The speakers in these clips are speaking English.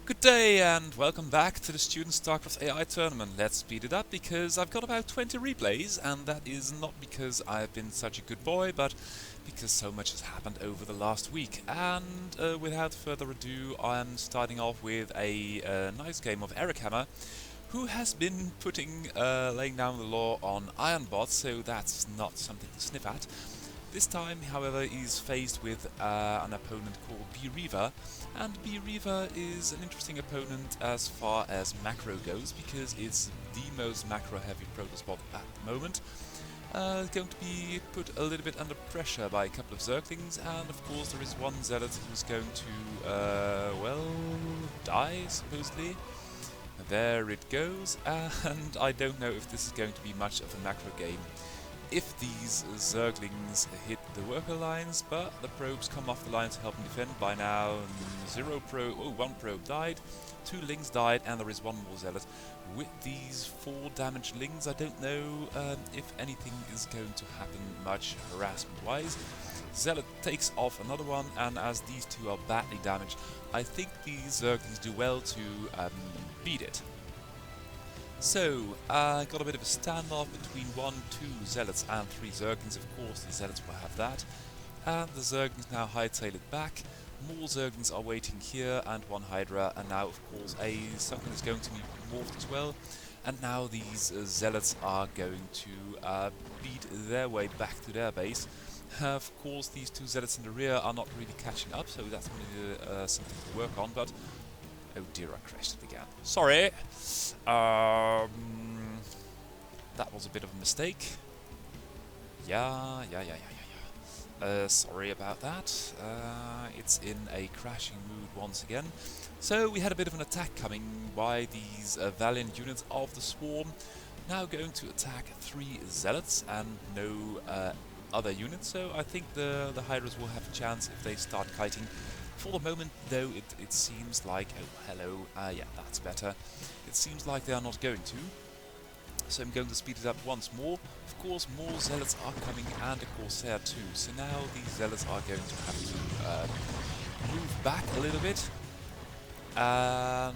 Good day and welcome back to the Student StarCraft AI tournament. Let's speed it up because I've got about 20 replays, and that is not because I've been such a good boy, but because so much has happened over the last week. And without further ado, I'm starting off with a nice game of Eric Hammer, who has been laying down the law on Iron Bots, so that's not something to sniff at. This time, however, he's faced with an opponent called bwapi, and bwapi is an interesting opponent as far as macro goes, because it's the most macro-heavy protospot at the moment. Going to be put a little bit under pressure by a couple of Zerglings, and of course there is one Zealot who's going to, well, die, supposedly. There it goes, and I don't know if this is going to be much of a macro game. If these Zerglings hit the worker lines, but the probes come off the line to help them defend. By now, one probe died, 2 Lings died, and there is 1 more Zealot. With these 4 damaged Lings, I don't know if anything is going to happen much harassment-wise. Zealot takes off another one, and as these 2 are badly damaged, I think these Zerglings do well to beat it. So, got a bit of a standoff between 1, 2 Zealots and 3 Zerglings. Of course, the Zealots will have that. And the Zerglings now hightail it back. More Zerglings are waiting here, and 1 Hydra, and now, of course, a Sunken is going to be morphed as well. And now these Zealots are going to beat their way back to their base. Of course, these 2 Zealots in the rear are not really catching up, so that's really something to work on, but oh dear, I crashed it again. Sorry! That was a bit of a mistake. Yeah. Sorry about that. It's in a crashing mood once again. So we had a bit of an attack coming by these valiant units of the Swarm. Now going to attack 3 Zealots and no other units, so I think the Hydras will have a chance if they start kiting. For the moment, though, it seems like... oh, hello. Yeah, that's better. It seems like they are not going to. So I'm going to speed it up once more. Of course, more Zealots are coming, and a Corsair too. So now these Zealots are going to have to move back a little bit. And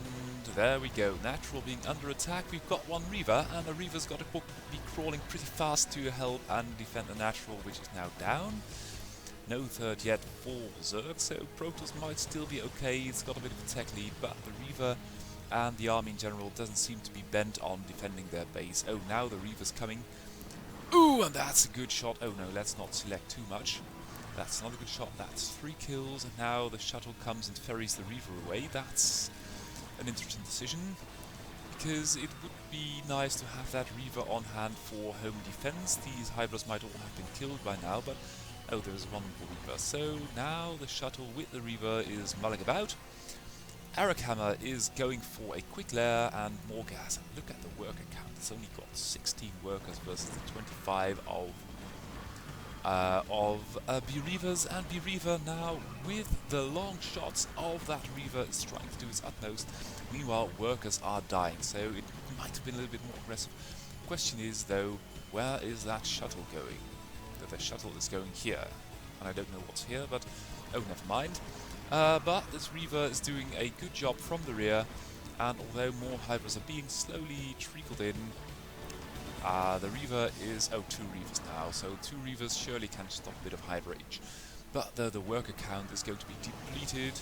there we go. Natural being under attack. We've got 1 Reaver, and the Reaver's got to be crawling pretty fast to help and defend the Natural, which is now down. No third yet for Zerg, so Protoss might still be okay. It's got a bit of a tech lead, but the Reaver and the army in general doesn't seem to be bent on defending their base. Oh, now the Reaver's coming. Ooh, and that's a good shot. Oh no, let's not select too much. That's another good shot. That's 3 kills, and now the shuttle comes and ferries the Reaver away. That's an interesting decision, because it would be nice to have that Reaver on hand for home defense. These Hydras might all have been killed by now, but oh, there's 1 more Reaver. So now the shuttle with the Reaver is mulling about. Eric Hammer is going for a quick lair and more gas. And look at the worker count. It's only got 16 workers versus the 25 of bwapi, and bwapi now with the long shots of that Reaver is trying to do its utmost. Meanwhile, workers are dying, so it might have been a little bit more aggressive. Question is, though, where is that shuttle going? The shuttle is going here, and I don't know what's here, but oh, never mind. But this Reaver is doing a good job from the rear, and although more Hydras are being slowly trickled in, the Reaver is... oh, 2 Reavers now, so 2 Reavers surely can stop a bit of Hydra rage. But the worker count is going to be depleted.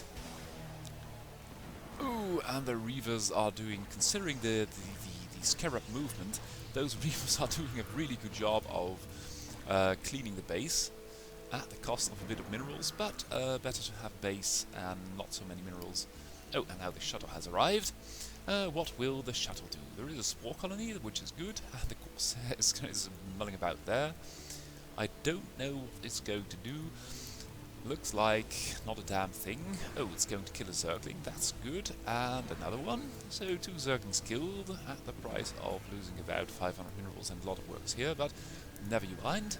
Ooh, and the Reavers are doing, considering the Scarab movement, those Reavers are doing a really good job of cleaning the base at the cost of a bit of minerals, but better to have base and not so many minerals. Oh, and now the shuttle has arrived. What will the shuttle do? There is a spore colony, which is good, and the Corsair is mulling about there. I don't know what it's going to do. Looks like not a damn thing. Oh, it's going to kill a Zergling, that's good. And another one. So 2 Zerglings killed at the price of losing about 500 minerals and a lot of works here, but never you mind.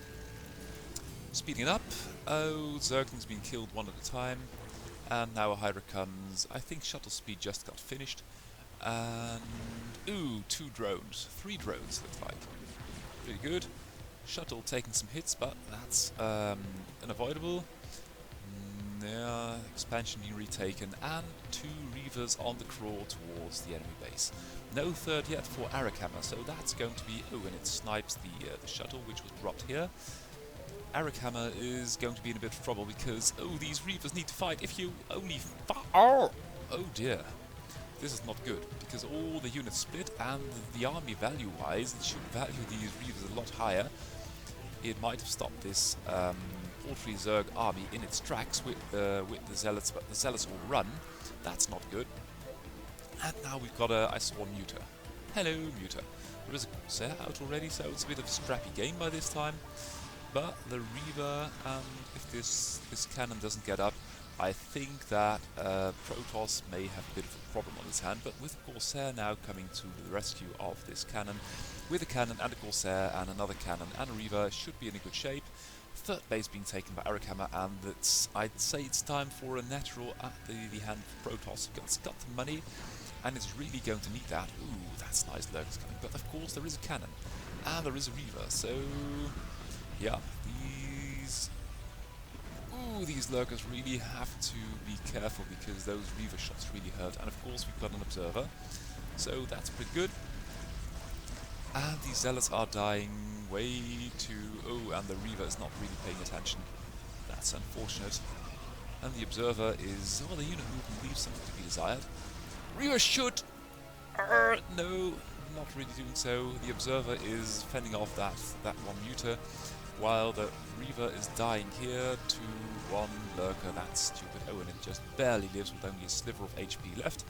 Speeding up. Oh, Zergling's been killed 1 at a time. And now a Hydra comes. I think shuttle speed just got finished. And ooh, 2 drones. 3 drones, looks like. Pretty good. Shuttle taking some hits, but that's unavoidable. Yeah, expansion being retaken, and 2 Reavers on the crawl towards the enemy base. No third yet for Arakhammer, so that's going to be... Oh, and it snipes the shuttle, which was dropped here. Arakhammer is going to be in a bit of trouble because, oh, these Reavers need to fight. If you only... Oh dear. This is not good, because all the units split, and the army value-wise, it should value these Reavers a lot higher. It might have stopped this Ultra Zerg army in its tracks with the Zealots, but the Zealots will run. That's not good. And now we've got I saw a Muter. Hello, Muter. There is a Corsair out already, so it's a bit of a scrappy game by this time. But the Reaver, if this cannon doesn't get up, I think that Protoss may have a bit of a problem on his hand, but with Corsair now coming to the rescue of this cannon, with a cannon and a Corsair and another cannon and a Reaver, should be in a good shape. Third base being taken by Arakhammer, and I'd say it's time for a natural at the hand of Protoss. It's got the money, and it's really going to need that. Ooh, that's nice, Lurkers coming. But of course there is a cannon, and there is a Reaver, so... yeah, these Lurkers really have to be careful, because those Reaver shots really hurt. And of course we've got an Observer, so that's pretty good. And these Zealots are dying way too... Oh, and the Reaver is not really paying attention. That's unfortunate. And the Observer is... Oh, the unit movement leaves something to be desired. Reaver should... no, not really doing so. The Observer is fending off that one Muter, while the Reaver is dying here to one Lurker. That's stupid. Oh, and it just barely lives with only a sliver of HP left.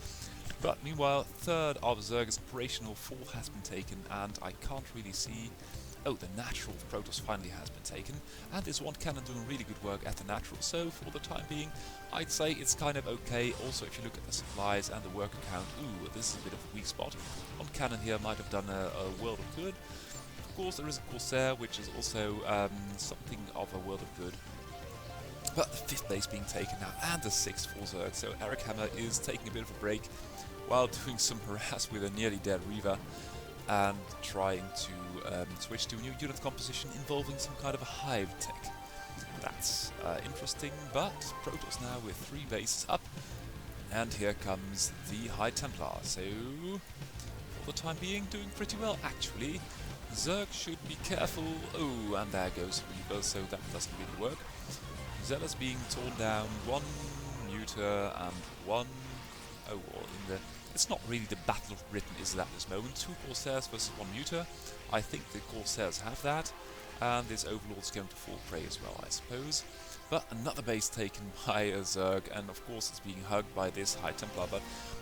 But meanwhile, third of Zerg is operational, fourth has been taken, and I can't really see... Oh, the natural of Protoss finally has been taken, and there's one cannon doing really good work at the natural, so for the time being, I'd say it's kind of okay. Also, if you look at the supplies and the worker count, ooh, this is a bit of a weak spot. One cannon here might have done a world of good. Of course, there is a Corsair, which is also something of a world of good. But the fifth base being taken now, and the sixth for Zerg, so Arakhammer is taking a bit of a break while doing some harass with a nearly dead Reaver, and trying to switch to a new unit composition involving some kind of a hive tech. That's interesting, but Protoss now with 3 bases up, and here comes the High Templar, so for the time being doing pretty well actually. Zerg should be careful. Oh, and there goes Reaver, so that doesn't really work. Zealous being torn down, one Muter and one... Oh, well, it's not really the Battle of Britain, is it, at this moment? 2 Corsairs versus 1 Muter. I think the Corsairs have that, and this Overlord's going to fall prey as well, I suppose. But another base taken by a Zerg, and of course it's being hugged by this High Templar, but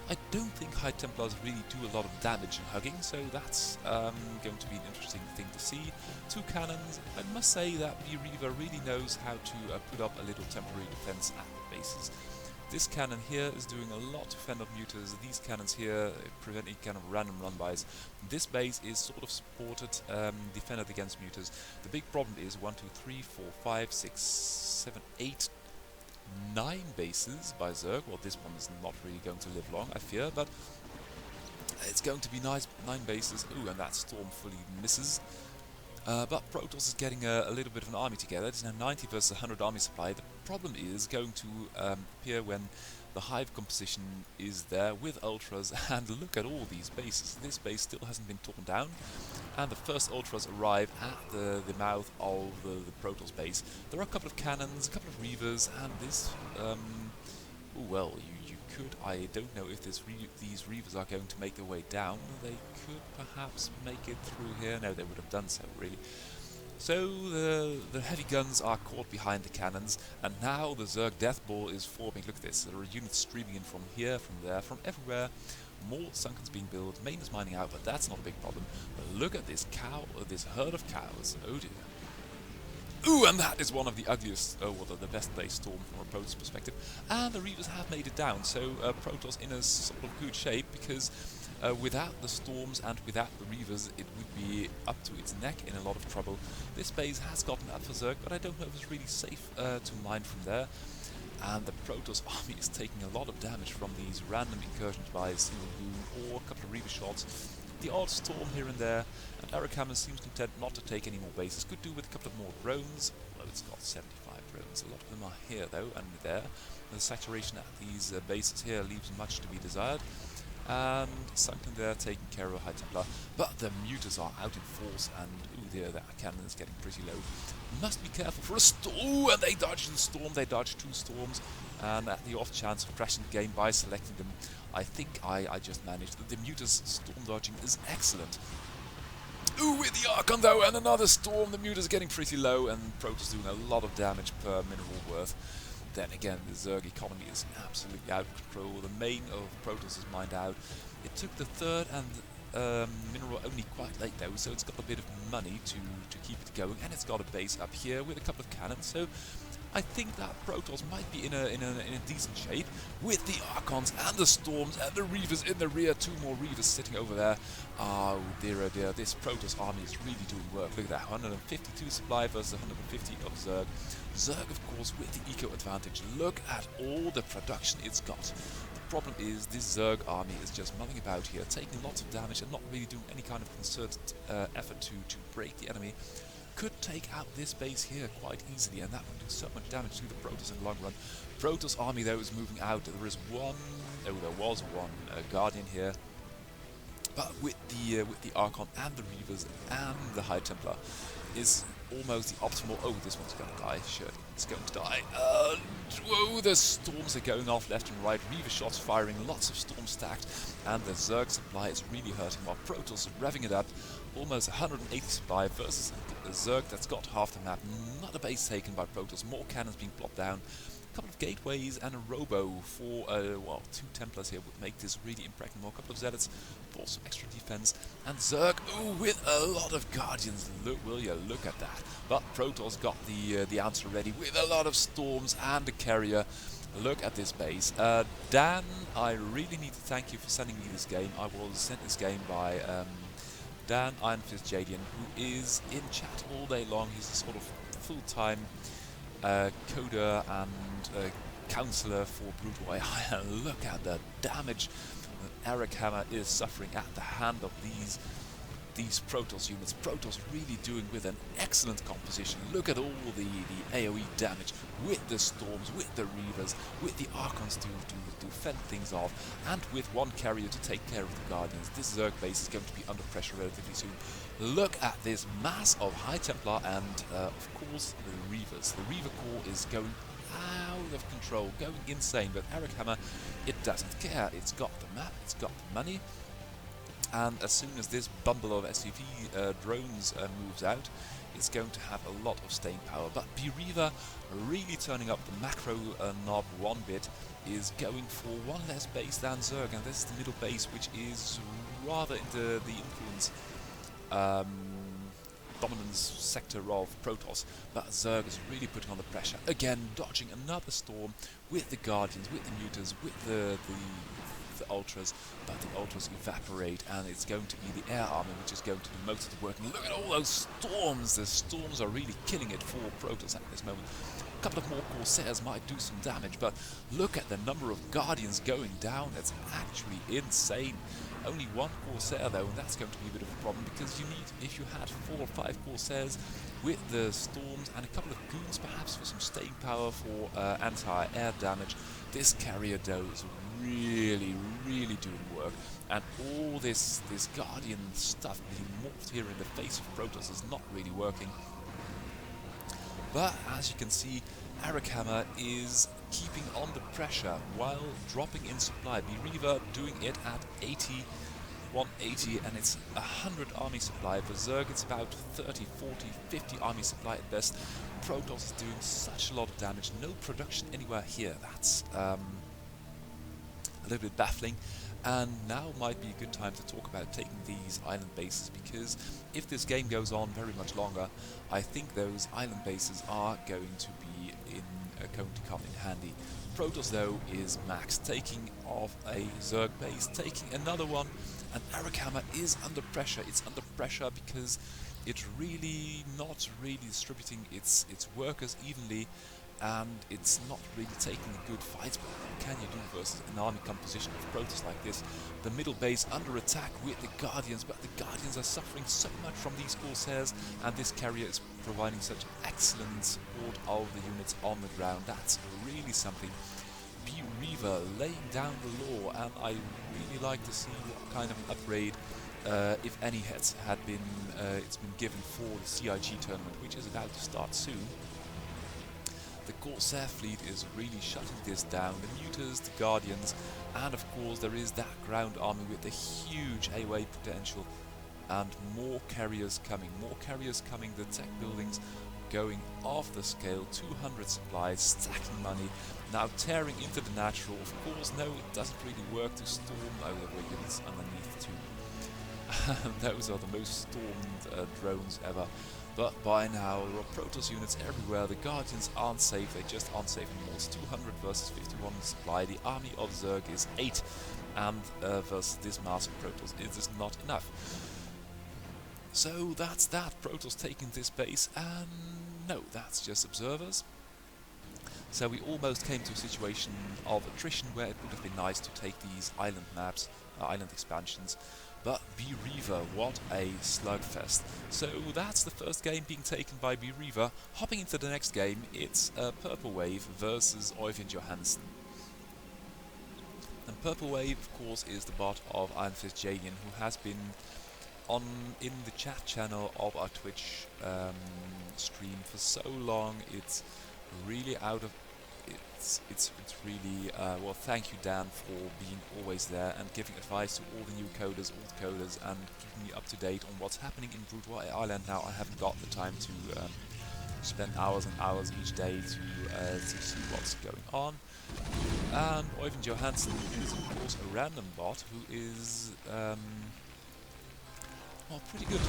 I don't think High Templars really do a lot of damage in hugging, so that's going to be an interesting thing to see. 2 cannons. I must say that the Reaver really knows how to put up a little temporary defense at the bases. This cannon here is doing a lot to fend off Muters. These cannons here prevent any kind of random run-bys. This base is sort of supported, defended against Muters. The big problem is 1, 2, 3, 4, 5, 6, 7, 8, 9 bases by Zerg. Well, this one is not really going to live long, I fear, but it's going to be nice. 9 bases. Ooh, and that Storm fully misses. But Protoss is getting a little bit of an army together. It's now 90 versus 100 army supply. The problem is going to appear when the hive composition is there with ultras, and look at all these bases. This base still hasn't been torn down, and the first ultras arrive at the mouth of the Protoss base. There are a couple of cannons, a couple of Reavers, and this... well, you could... I don't know if these Reavers are going to make their way down. They could perhaps make it through here. No, they would have done so, really. So the heavy guns are caught behind the cannons, and now the Zerg Death Ball is forming. Look at this. There are units streaming in from here, from there, from everywhere. More Sunkens being built. Main is mining out, but that's not a big problem. But look at this this herd of cows. Oh dear. Ooh, and that is one of the ugliest, well, the best placed storm from a Protoss perspective. And the Reavers have made it down, so Protoss in a sort of good shape, because without the storms and without the Reavers, it would be up to its neck in a lot of trouble. This base has gotten up for Zerg, but I don't know if it's really safe to mine from there. And the Protoss army is taking a lot of damage from these random incursions by a single boom or a couple of Reaver shots. The odd storm here and there, and Arakhammer seems content not to take any more bases. Could do with a couple of more drones, although it's got 75 drones. A lot of them are here though, and there. The saturation at these bases here leaves much to be desired. And Sunken there taking care of High Templar, but the Mutas are out in force, and ooh dear, that cannon is getting pretty low. Must be careful for a storm, and they dodge the storm, they dodge 2 storms, and at the off chance of crashing the game by selecting them, I think I just managed. The Mutas storm dodging is excellent. Ooh, with the Archon though, and another storm, the Mutas are getting pretty low, and Protoss doing a lot of damage per mineral worth. Then again, the Zerg economy is absolutely out of control. The main of Protoss is mined out. It took the 3rd and mineral only quite late though, so it's got a bit of money to keep it going, and it's got a base up here with a couple of cannons. So I think that Protoss might be in a decent shape with the Archons and the Storms and the Reavers in the rear. 2 more Reavers sitting over there. Oh dear, oh dear, this Protoss army is really doing work. Look at that, 152 supply versus 150 of Zerg. Zerg, of course, with the eco advantage. Look at all the production it's got. The problem is this Zerg army is just mulling about here, taking lots of damage and not really doing any kind of concerted effort to break the enemy. Could take out this base here quite easily, and that would do so much damage to the Protoss in the long run. Protoss army though is moving out. There is one, there was one Guardian here, but with the Archon and the Reavers and the High Templar is almost the optimal. Oh, this one's going to die. Sure, it's going to die. Whoa, the storms are going off left and right. Reaver shots firing, lots of storms stacked, and the Zerg supply is really hurting while Protoss revving it up. Almost 180 supply versus a Zerg that's got half the map. Not a base taken by Protoss. More cannons being plopped down. A couple of gateways and a robo for, well, 2 Templars here would make this really impregnable. A couple of Zealots for some extra defense. And Zerg, ooh, with a lot of Guardians. Look, will you look at that. But Protoss got the answer ready with a lot of Storms and a Carrier. Look at this base. Dan, I really need to thank you for sending me this game. I was sent this game by Dan Iron Fist Jadian, who is in chat all day long. He's a sort of full-time coder and counselor for Brutal AI. And look at the damage that Eric Hammer is suffering at the hand of these Protoss units. Protoss really doing with an excellent composition. Look at all the AoE damage with the Storms, with the Reavers, with the Archons to fend things off, and with one carrier to take care of the Guardians. This Zerg base is going to be under pressure relatively soon. Look at this mass of High Templar and, of course, the Reavers. The Reaver Corps is going out of control, going insane, but Eric Hammer, it doesn't care. It's got the map, it's got the money, and as soon as this bundle of SUV drones moves out, it's going to have a lot of staying power. But bReaver really turning up the macro knob 1 bit, is going for 1 less base than Zerg, and this is the middle base, which is rather in the influence dominance sector of Protoss, but Zerg is really putting on the pressure. Again, dodging another storm with the Guardians, with the Mutas, with the Ultras, but the Ultras evaporate, and it's going to be the air army which is going to do most of the work. And look at all those storms! The storms are really killing it for Protoss at this moment. A couple of more Corsairs might do some damage, but look at the number of Guardians going down. It's actually insane. Only 1 Corsair though, and that's going to be a bit of a problem, because you need, if you had 4 or 5 Corsairs with the Storms and a couple of Goons perhaps for some staying power for anti-air damage, this carrier though is really doing work, and all this Guardian stuff being morphed here in the face of Protoss is not really working. But as you can see, Eric Hammer is keeping on the pressure while dropping in supply. bReaver doing it at 80, 180, and it's 100 army supply. For Zerg it's about 30, 40, 50 army supply at best. Protoss is doing such a lot of damage, no production anywhere here. That's a little bit baffling. And now might be a good time to talk about taking these island bases, because if this game goes on very much longer, I think those island bases are going to be going to come in handy. Protoss though is max, taking off a Zerg base, taking another one, and Eric Hammer is under pressure. It's under pressure because it's really not really distributing its workers evenly. and it's not really taking a good fight. But what can you do versus an army composition of Protoss like this? The middle base under attack with the Guardians, but the Guardians are suffering so much from these Corsairs, and this carrier is providing such excellent support of the units on the ground. That's really something. Reaver laying down the law, and I really like to see what kind of upgrade, if any, it's been given for the CIG tournament, which is about to start soon. The Corsair fleet is really shutting this down. The Mutas, the Guardians, and of course there is that ground army with the huge AOA potential, and more carriers coming. The tech buildings going off the scale, 200 supplies, stacking money, now tearing into the natural. Of course, no, it doesn't really work to storm. Oh, there were units underneath too. Those are the most stormed drones ever. But by now, there are Protoss units everywhere. The Guardians aren't safe, they just aren't safe anymore. It's 200 versus 51 supply. The army of Zerg is 8, and versus this mass of Protoss, it is not enough. So that's that. Protoss taking this base, and no, that's just observers. So we almost came to a situation of attrition where it would have been nice to take these island maps, island expansions. But Reaver, what a slugfest. So that's the first game being taken by Reaver. Hopping into the next game, it's Purple Wave versus Johansson. And Purple Wave, of course, is the bot of Iron Fist Jalian, who has been in the chat channel of our Twitch stream for so long. It's really out of it's really well, thank you, Dan, for being always there and giving advice to all the new coders, old coders, and keeping me up to date on what's happening in Brutal Island. Now I haven't got the time to spend hours and hours each day to see what's going on. And Johansson is of course a random bot who is well, pretty good.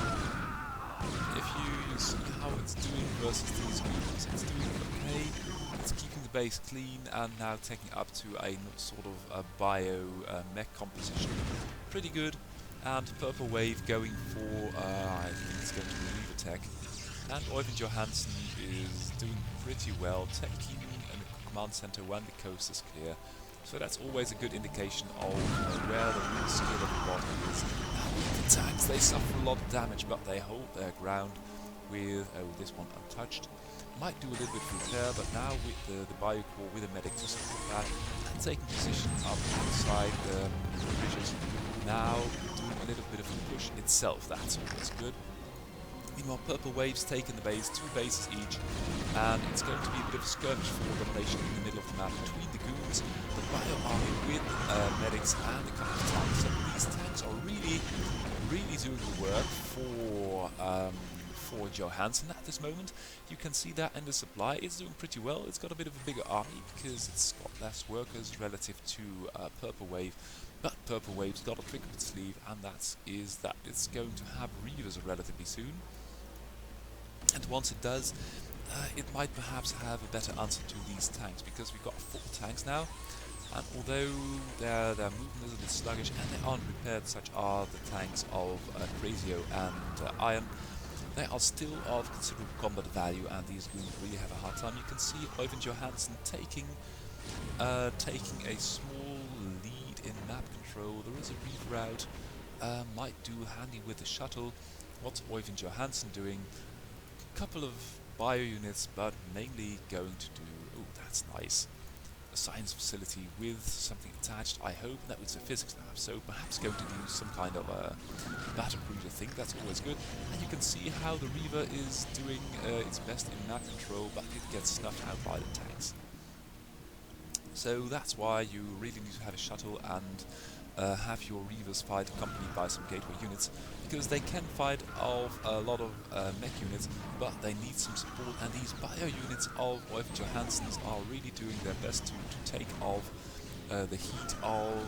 If you see how it's doing versus these units, it's doing okay. It's keeping the base clean and now taking up to a sort of a bio mech composition. Pretty good. And Purple Wave going for, I think it's going to be Reaver Tech. And Johansson is doing pretty well, keeping in the command center when the coast is clear. So that's always a good indication of where the real skill of the bot is. Now with the tanks, they suffer a lot of damage, but they hold their ground with, oh, this one untouched. Might do a little bit of repair, but now with the Biocore, with a medic to support that, and taking position up inside the bridges, now doing a little bit of a push itself. That's always good. Meanwhile, Purple Wave's taken the base, 2 bases each, and it's going to be a bit of a skirmish for domination in the middle of the map between the goons, the bio army with medics, and the couple of tanks. So these tanks are really doing the work for Johansson at this moment. You can see that in the supply. It's doing pretty well. It's got a bit of a bigger army because it's got less workers relative to Purple Wave. But Purple Wave's got a trick up its sleeve, and that is that it's going to have Reavers relatively soon. And once it does, it might perhaps have a better answer to these tanks, because we've got 4 tanks now, and although their movement is a bit sluggish and they aren't repaired, such are the tanks of Crazio and Iron, they are still of considerable combat value, and these goons really have a hard time. You can see Johansson taking a small lead in map control. There is a Reaver out, might do handy with the shuttle. What's Johansson doing? A couple of bio units, but mainly going to do, oh, that's nice, a science facility with something attached. I hope that it's a physics lab, so perhaps going to do some kind of a battle cruiser thing. That's always good. And you can see how the Reaver is doing its best in map control, but it gets snuffed out by the tanks. So that's why you really need to have a shuttle and have your Reavers fight accompanied by some gateway units, because they can fight off a lot of mech units, but they need some support, and these bio units of Johansson's are really doing their best to take off the heat of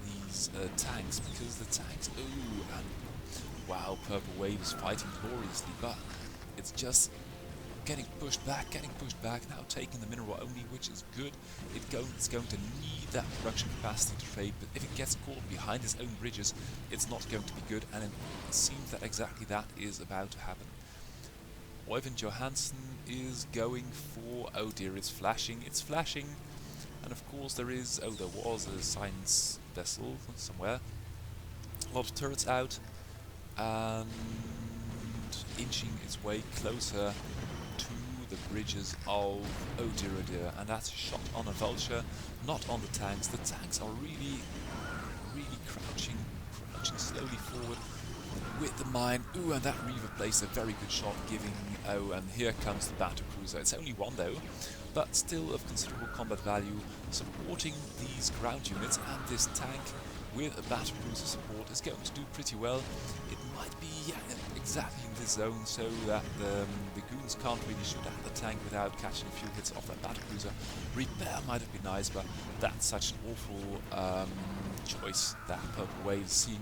these tanks, because the tanks, ooh, and wow, Purple Wave is fighting gloriously, but it's just getting pushed back, now taking the mineral only, which is good. It's going to need that production capacity to trade, but if it gets caught behind its own bridges, it's not going to be good, and it seems that exactly that is about to happen. Oyvind Johansson is going for, oh dear, it's flashing, and of course there was a science vessel somewhere. A lot of turrets out, and inching its way closer to the bridges of, oh dear, and that's a shot on a vulture, not on the tanks. The tanks are really crouching slowly forward with the mine. Ooh, and that Reaver placed a very good shot, giving, oh, and here comes the battle cruiser. It's only one though, but still of considerable combat value, supporting these ground units, and this tank with a battle cruiser support is going to do pretty well. It might be exactly in this zone, so that the goons can't really shoot at the tank without catching a few hits off that battle cruiser. Repair might have been nice, but that's such an awful choice that Purple Wave is seeing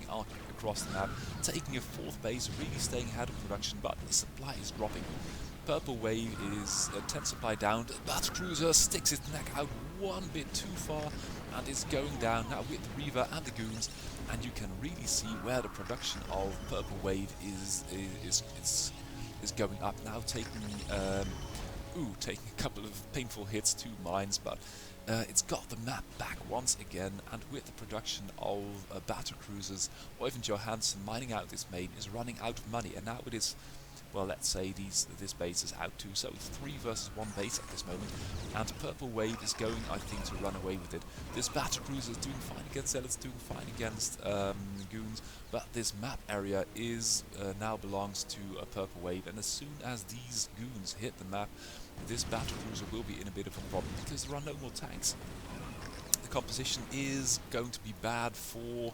across the map, taking a fourth base, really staying ahead of production, but the supply is dropping. Purple Wave is 10 supply down. The battle cruiser sticks its neck out one bit too far and is going down now with the Reaver and the goons, and you can really see where the production of Purple Wave is going up now, taking a couple of painful hits to mines, but it's got the map back once again, and with the production of battle cruisers, Oyvind Johansson mining out this main is running out of money, and now it is, well, let's say this base is out too, so it's 3 versus 1 base at this moment, and Purple Wave is going, I think, to run away with it. This battle cruiser is doing fine against Zealots, doing fine against goons, but this map area is now belongs to Purple Wave, and as soon as these goons hit the map, this battle cruiser will be in a bit of a problem, because there are no more tanks. The composition is going to be bad for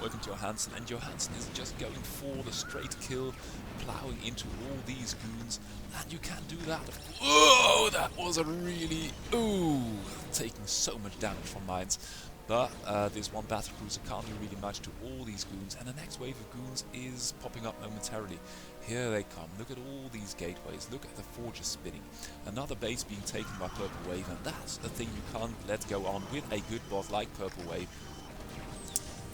Oyvind Johansson, and Johansson is just going for the straight kill, ploughing into all these goons, and you can do that. Oh, that was a really, taking so much damage from mines. But this one battle cruiser can't do really much to all these goons, and the next wave of goons is popping up momentarily. Here they come. Look at all these gateways. Look at the forges spinning. Another base being taken by Purple Wave, and that's a thing you can't let go on with a good bot like Purple Wave.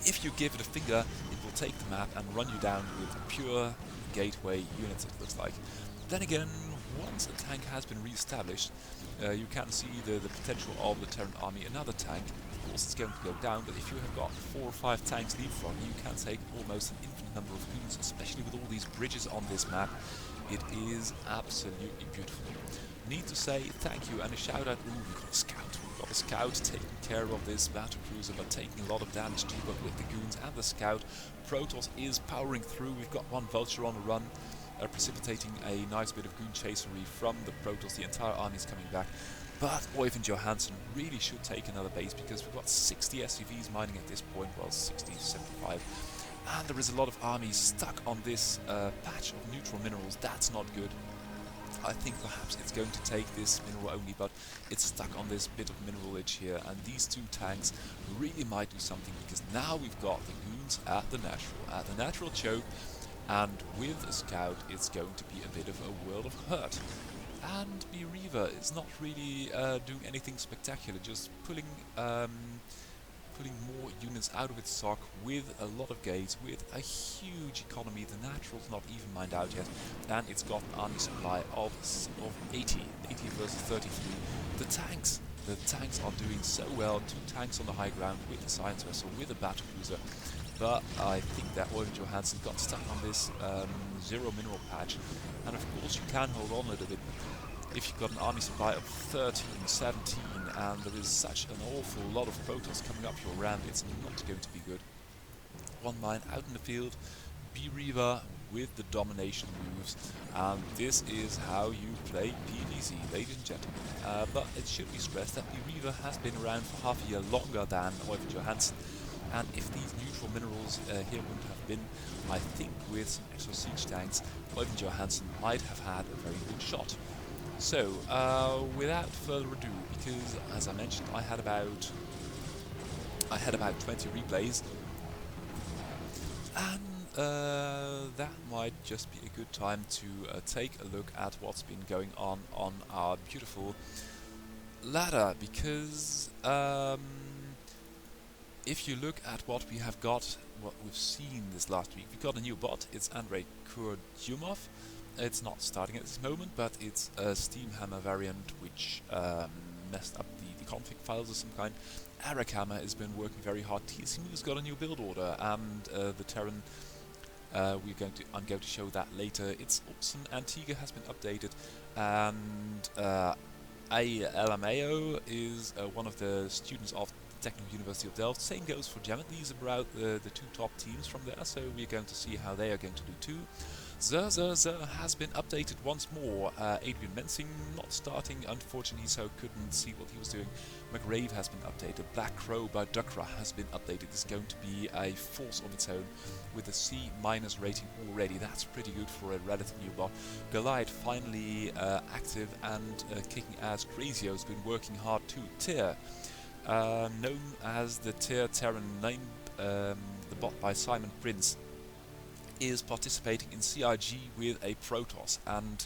If you give it a finger, it will take the map and run you down with pure gateway units, it looks like. Then again, once a tank has been re-established, you can see the potential of the Terran army. Another tank, of course, it's going to go down, but if you have got 4 or 5 tanks leapfrogging, you can take almost an infinite number of goons, especially with all these bridges on this map. It is absolutely beautiful. Need to say thank you and a shout out. Ooh, we've got a scout. We've got a scout taking care of this battle cruiser, but taking a lot of damage too. But with the goons and the scout, Protoss is powering through. We've got one vulture on the run, precipitating a nice bit of goon chasery from the Protoss. The entire army is coming back. But Oyvind Johansson really should take another base, because we've got 60 SCVs mining at this point, well, 60, 75. And there is a lot of armies stuck on this patch of neutral minerals. That's not good. I think perhaps it's going to take this mineral only, but it's stuck on this bit of mineral edge here, and these 2 tanks really might do something, because now we've got the goons at the natural choke, and with a scout it's going to be a bit of a world of hurt. And Mrave is not really doing anything spectacular, just pulling more units out of its sock with a lot of gates, with a huge economy. The natural's not even mined out yet, and it's got an army supply of 80 versus 33. The tanks are doing so well. 2 tanks on the high ground with the science vessel, with a battle cruiser. But I think that Oyvind Johansson got stuck on this 0 mineral patch, and of course you can hold on a little bit. If you've got an army supply of 13, 17, and there is such an awful lot of Protoss coming up your ramp, it's not going to be good. One mine out in the field, Mrave with the domination moves, and this is how you play PvZ, ladies and gentlemen. But it should be stressed that Mrave has been around for half a year longer than Oyvind Johansson, and if these neutral minerals here wouldn't have been, I think with some extra siege tanks, Oyvind Johansson might have had a very good shot. So, without further ado, because as I mentioned, I had about 20 replays, and that might just be a good time to take a look at what's been going on our beautiful ladder, because if you look at what we have got, what we've seen this last week, we got a new bot. It's Andrei Kurdyumov. It's not starting at this moment, but it's a Steamhammer variant which messed up the config files of some kind. Arakhammer has been working very hard. TSC Mo's got a new build order, and the Terran, I'm going to show that later. It's awesome. Antiga has been updated, and LMAO is one of the students of the Technical University of Delft. Same goes for Jamet. These are about the two top teams from there, so we're going to see how they are going to do too. Zer has been updated once more. Adrian Mensing not starting, unfortunately, so couldn't see what he was doing. Mrave has been updated. Black Crow by Dukra has been updated. It's going to be a force of its own with a C- rating already. That's pretty good for a relative new bot. Goliath finally active and kicking ass. Crazio's been working hard too. Tyr, known as the Tyr Terran name, the bot by Simon Prince, is participating in CIG with a Protoss, and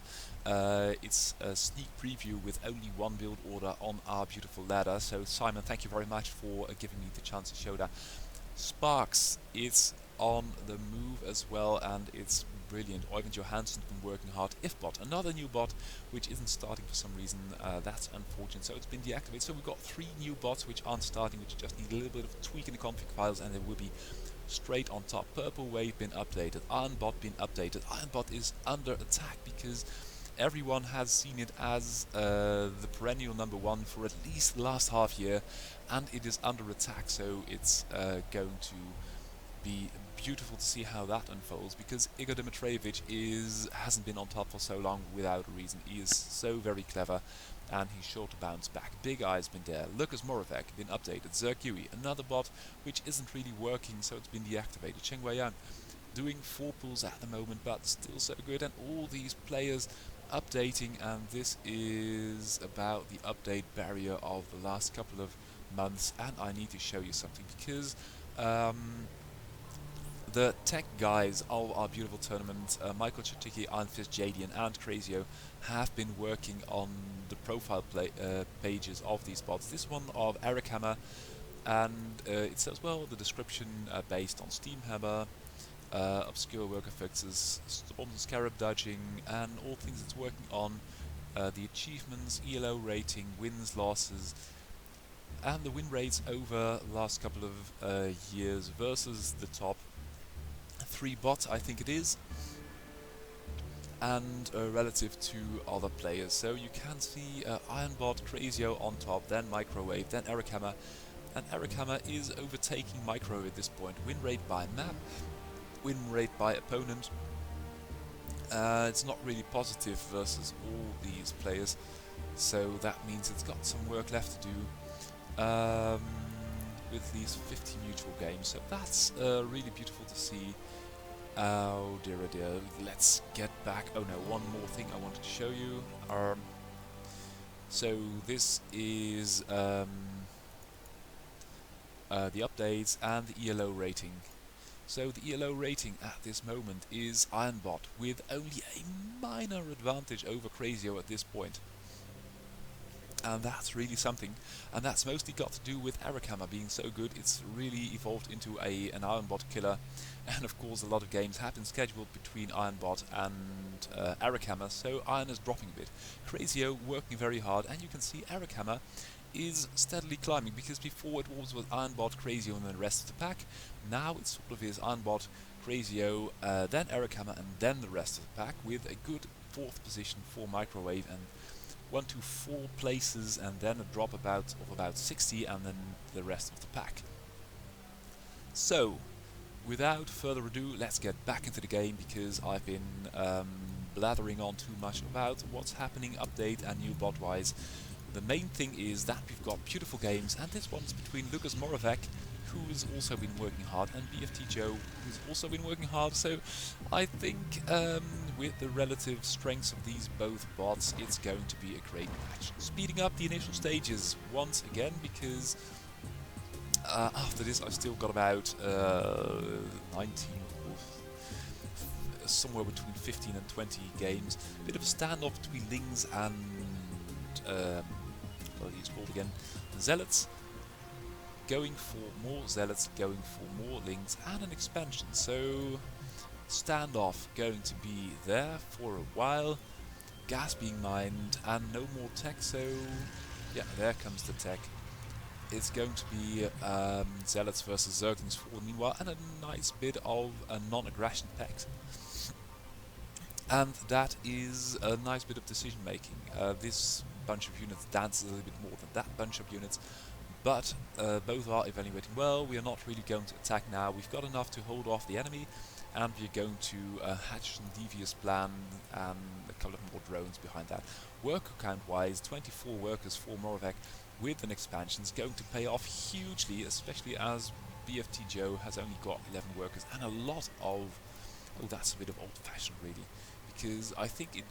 it's a sneak preview with only one build order on our beautiful ladder. So Simon, thank you very much for giving me the chance to show that. Sparks is on the move as well, and it's brilliant. Johansson's been working hard. Ifbot, another new bot which isn't starting for some reason. That's unfortunate, so it's been deactivated. So we've got 3 new bots which aren't starting, which just need a little bit of tweak in the config files, and they will be straight on top. Purple Wave been updated, Ironbot been updated. Ironbot is under attack because everyone has seen it as the perennial #1 for at least the last half year, and it is under attack, so it's going to be beautiful to see how that unfolds, because Igor Dimitrievich hasn't been on top for so long without a reason. He is so very clever, and he's sure to bounce back. Big Eye's been there. Lucas Moravec been updated. Zerkui, another bot which isn't really working, so it's been deactivated. Cheng Weiyang doing 4 pulls at the moment, but still so good, and all these players updating, and this is about the update barrier of the last couple of months. And I need to show you something, because the tech guys of our beautiful tournament, Michael Chachiki, Ironfist, Jadian and Crazio, have been working on the profile pages of these bots. This one of Arakhammer, and it says, well, the description based on Steamhammer, obscure worker fixes, storms and scarab dodging, and all things it's working on, the achievements, ELO rating, wins, losses, and the win rates over the last couple of years versus the top 3 bots, I think it is, and relative to other players. So you can see Ironbot, Crazio on top, then Microwave, then Arakhammer, and Arakhammer is overtaking Microwave at this point. Win rate by map, win rate by opponent. It's not really positive versus all these players, so that means it's got some work left to do with these 50 mutual games. So that's really beautiful to see. Oh dear, oh dear. Let's get back. Oh no, one more thing I wanted to show you. So this is the updates and the ELO rating. So the ELO rating at this moment is Ironbot with only a minor advantage over Crazio at this point. And that's really something, and that's mostly got to do with Arakhammer being so good. It's really evolved into an Ironbot killer, and of course a lot of games have been scheduled between Ironbot and Arakhammer, so Iron is dropping a bit. Crazio working very hard, and you can see Arakhammer is steadily climbing, because before it was with Ironbot, Crazio and the rest of the pack. Now it sort of is Ironbot, Crazio, then Arakhammer, and then the rest of the pack, with a good 4th position for Microwave, and 1 to 4 places, and then a drop of about 60, and then the rest of the pack. So, without further ado, let's get back into the game, because I've been blathering on too much about what's happening, update and new bot-wise. The main thing is that we've got beautiful games, and this one's between Lucas Moravec, who's also been working hard, and BFT Joe, who's also been working hard. So I think with the relative strengths of these both bots, it's going to be a great match. Speeding up the initial stages once again, because after this I've still got about 19 or somewhere between 15 and 20 games. A bit of a standoff between Lings and what are these called again? Zealots. Going for more Zealots, going for more Lings, and an expansion. So Standoff going to be there for a while. Gas being mined and no more tech, so yeah, there comes the tech. It's going to be Zealots versus Zerglings for the meanwhile, and a nice bit of non-aggression pact. And that is a nice bit of decision making. This bunch of units dances a little bit more than that bunch of units, but both are evaluating well. We are not really going to attack now. We've got enough to hold off the enemy, and we're going to hatch some devious plan and a couple of more drones behind that. Worker count wise, 24 workers for Moravec with an expansion is going to pay off hugely, especially as BFT Joe has only got 11 workers and a lot of... oh, that's a bit of old-fashioned really, because I think it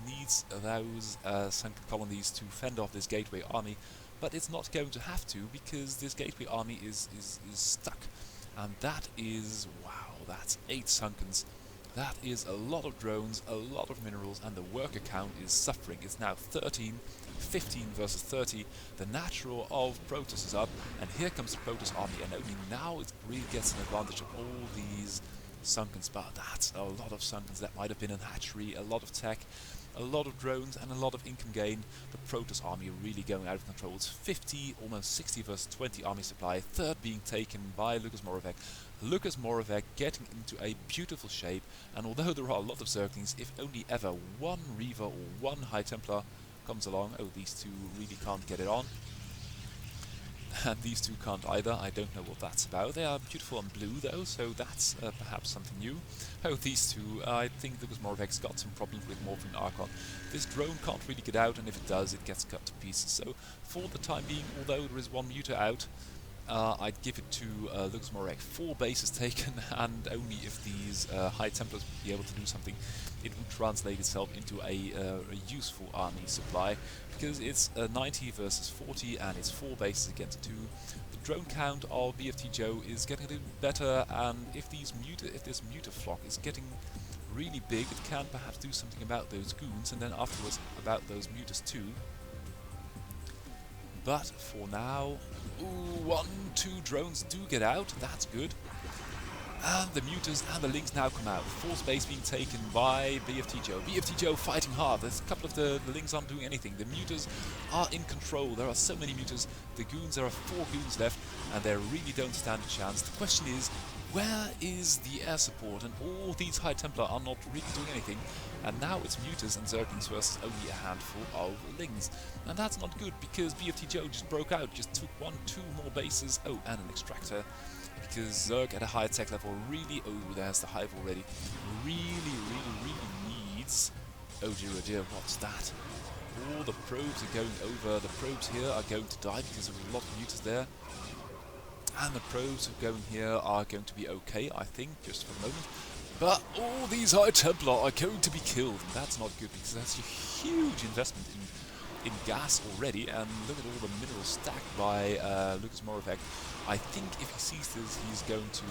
needs those sunken colonies to fend off this gateway army, but it's not going to have to, because this gateway army is stuck. And that is, wow, that's 8 sunkens. That is a lot of drones, a lot of minerals, and the worker count is suffering. It's now 13, 15 versus 30. The natural of Protoss is up, and here comes the Protoss army, and only now it really gets an advantage of all these sunkens. But that's a lot of sunkens. That might have been a hatchery, a lot of tech, a lot of drones, and a lot of income gain. The Protoss army really going out of control. It's 50, almost 60 versus 20 army supply. Third being taken by Lucas Moravec. Lucas Moravec getting into a beautiful shape, and although there are a lot of Zerglings, if only ever one Reaver or one High Templar comes along... oh, these two really can't get it on. And these two can't either. I don't know what that's about. They are beautiful and blue though, so that's perhaps something new. Oh, these two, I think Lucas Moravec's got some problems with Morphing Archon. This drone can't really get out, and if it does, it gets cut to pieces. So for the time being, although there is one muter out, I'd give it to Lucas Moravec. 4 bases taken, and only if these High Templars would be able to do something, it would translate itself into a useful army supply, because it's 90 versus 40, and it's 4 bases against 2. The drone count of BFT Joe is getting a little better, and if this muter flock is getting really big, it can perhaps do something about those goons, and then afterwards about those muters too. But for now, ooh, 1, 2 drones do get out, that's good. And the muters and the links now come out. 4th base being taken by BFT Joe. BFT Joe fighting hard. There's a couple of the links aren't doing anything. The muters are in control. There are so many muters. The goons, there are 4 goons left, and they really don't stand a chance. The question is, where is the air support? And all these High Templar are not really doing anything. And now it's muters and Zerglings versus only a handful of lings. And that's not good, because BFT Joe just broke out, just took 1, 2 more bases. Oh, and an extractor. Because Zerg at a higher tech level really, oh, there's the hive already, really needs, oh dear, what's that? All the probes are going over, the probes here are going to die because there's a lot of muters there. And the probes who are going here are going to be okay, I think, just for the moment. But all these High Templar are going to be killed, and that's not good, because that's a huge investment in gas already. And look at all the minerals stacked by Lucas Moravec. I think if he sees this, he's going to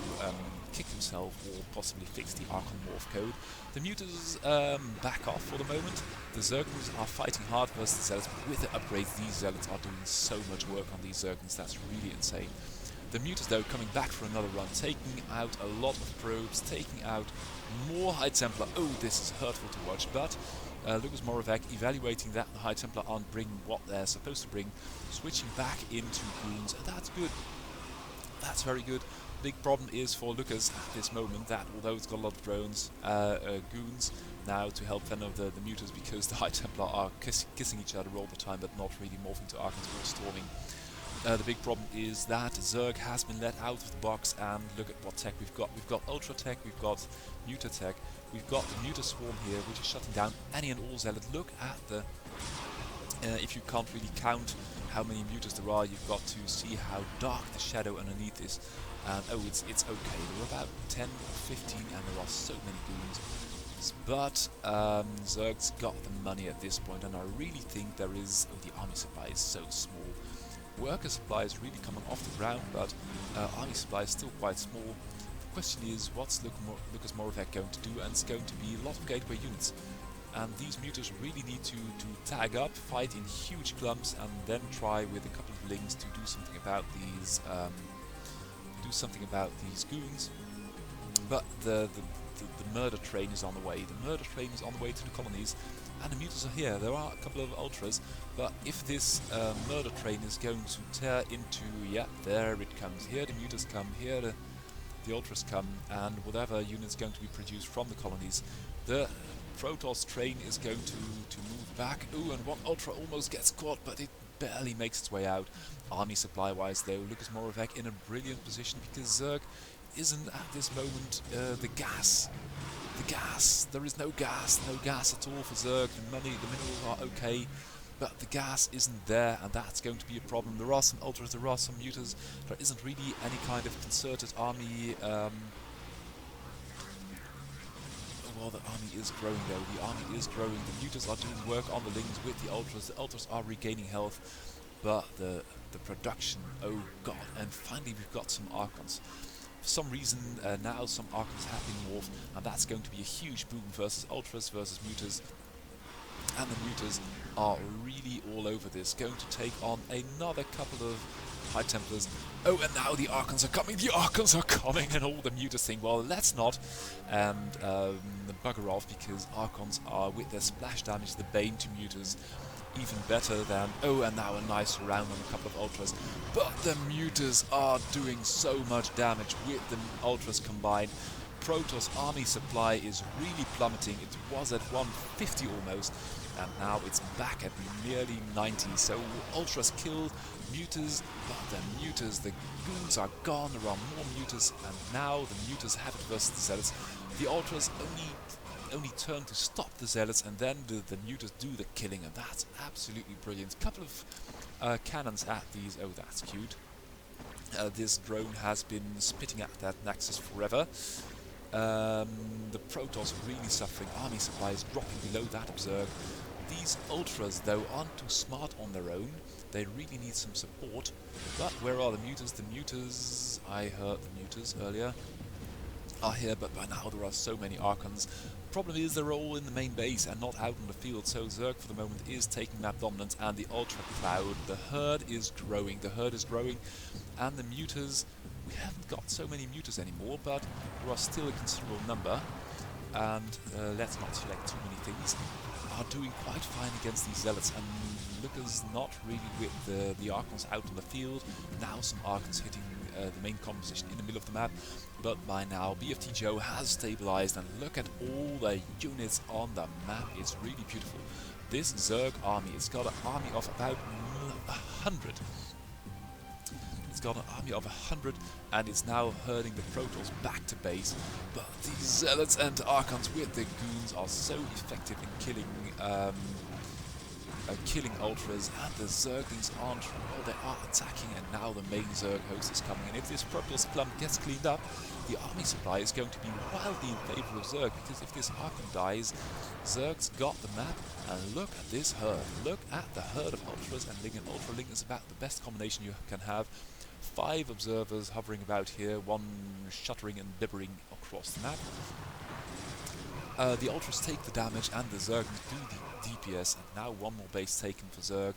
kick himself or possibly fix the Archon Morph code. The muters back off for the moment. The Zerglings are fighting hard versus the Zealots, but with the upgrades, these Zealots are doing so much work on these Zerglings, that's really insane. The muters, though, coming back for another run, taking out a lot of probes, taking out more High Templar. Oh, this is hurtful to watch, but Lucas Moravec evaluating that the High Templar aren't bringing what they're supposed to bring, switching back into goons, and that's good. That's very good. Big problem is for Lucas at this moment that although it's got a lot of drones, goons now to help fend off the muters, because the High Templar are kissing each other all the time, but not really morphing to Archons or storming. The big problem is that Zerg has been let out of the box, and look at what tech we've got. We've got Ultra Tech, we've got Muter Tech, we've got the Muter Swarm here, which is shutting down any and all Zealot. Look at the... if you can't really count how many muters there are, you've got to see how dark the shadow underneath is. And oh, it's okay. There are about 10 or 15, and there are so many goons. But Zerg's got the money at this point, and I really think there is... oh, the army supply is so small. Worker supply is really coming off the ground, but army supply is still quite small. The question is, what's Lucas Moravec going to do? And it's going to be a lot of gateway units. And these muters really need to tag up, fight in huge clumps, and then try with a couple of lings to do something about these goons. But the murder train is on the way. The murder train is on the way to the colonies, and the mutants are here. There are a couple of ultras, but if this murder train is going to tear into, yeah, there it comes. Here the mutants come, here the ultras come, and whatever unit's going to be produced from the colonies, the Protoss train is going to move back. Ooh, and one ultra almost gets caught, but it barely makes its way out. Army supply-wise, though, Lucas Moravec in a brilliant position, because Zerg isn't at this moment the gas. There is no gas at all for Zerg. The money, the minerals are okay, but the gas isn't there, and that's going to be a problem. There are some ultras, there are some mutas. There isn't really any kind of concerted army. Well, the army is growing though. The army is growing. The mutas are doing work on the lings with the ultras. The ultras are regaining health, but the production, oh god! And finally, we've got some Archons. For some reason, now some Archons have been morphed, and that's going to be a huge boom versus ultras versus mutas. And the mutas are really all over this, going to take on another couple of High Templars. Oh, and now the Archons are coming! The Archons are coming! And all the mutas think, well, let's not, and bugger off, because Archons are, with their splash damage, the bane to mutas, even better than... Oh, and now a nice round on a couple of ultras. But the mutas are doing so much damage with the ultras combined. Protoss army supply is really plummeting. It was at 150 almost, and now it's back at nearly 90. So ultras killed, mutas, but the mutas, the goons are gone. There are more mutas, and now the mutas have it versus the zealots. The ultras only turn to stop the zealots, and then the mutas do the killing, and that's absolutely brilliant. Couple of cannons at these. Oh, that's cute. This drone has been spitting at that Nexus forever. The Protoss really suffering. Army supplies dropping below that of Zerg. These ultras, though, aren't too smart on their own. They really need some support. But where are the mutas? The mutas, I heard the mutas earlier, are here, but by now there are so many Archons. Problem is they're all in the main base and not out on the field, so Zerg for the moment is taking map dominance, and the Ultra Cloud, the herd is growing, and the mutas, we haven't got so many mutas anymore, but there are still a considerable number, and let's not select too many things, are doing quite fine against these zealots, and Lucas not really with the Archons out on the field. Now some Archons hitting the main composition in the middle of the map, but by now BFT Joe has stabilized, and look at all the units on the map. It's really beautiful. This Zerg army, it's got an army of about 100. It's got an army of 100, and it's now herding the Protoss back to base. But these Zealots and Archons with the goons are so effective in killing ultras, and the Zerglings aren't, well, they are attacking, and now the main Zerg host is coming. And if this Protoss clump gets cleaned up, the army supply is going to be wildly in favour of Zerg, because if this Archon dies, Zerg's got the map. And look at this herd. Look at the herd of ultras and Ling, and Ultra Ling is about the best combination you can have. 5 observers hovering about here, 1 shuddering and bibbering across the map. The ultras take the damage, and the Zerglings do the DPS, and now 1 more base taken for Zerg.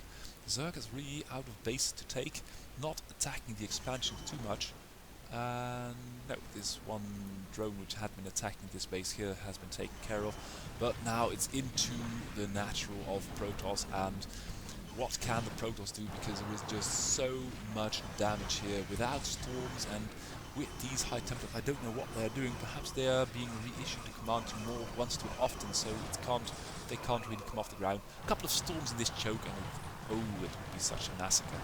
Zerg is really out of base to take, not attacking the expansion too much. And no, this 1 drone which had been attacking this base here has been taken care of, but now it's into the natural of Protoss, and what can the Protoss do, because there is just so much damage here without storms, and with these high templates, I don't know what they're doing. Perhaps they are being reissued to command to more once too often, so they can't really come off the ground. A couple of storms in this choke, and it would be such a massacre.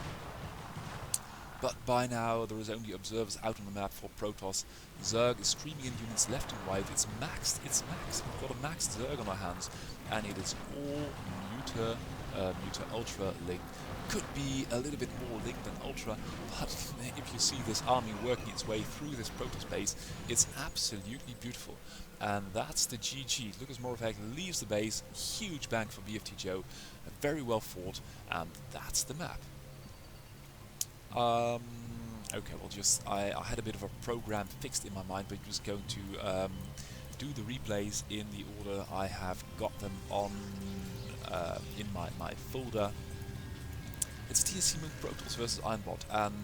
But by now there is only observers out on the map for Protoss. Zerg is streaming in units left and right. It's maxed. We've got a maxed Zerg on our hands, and it is all Muta Ultra Ling. Could be a little bit more Ling than Ultra, but if you see this army working its way through this Protoss base, it's absolutely beautiful. And that's the GG. Lucas Moravec leaves the base. Huge bang for BFT Joe. Very well fought, and that's the map. Okay, well, I had a bit of a program fixed in my mind, but just going to do the replays in the order I have got them on in my folder. It's TSC Mo Protoss versus Ironbot, and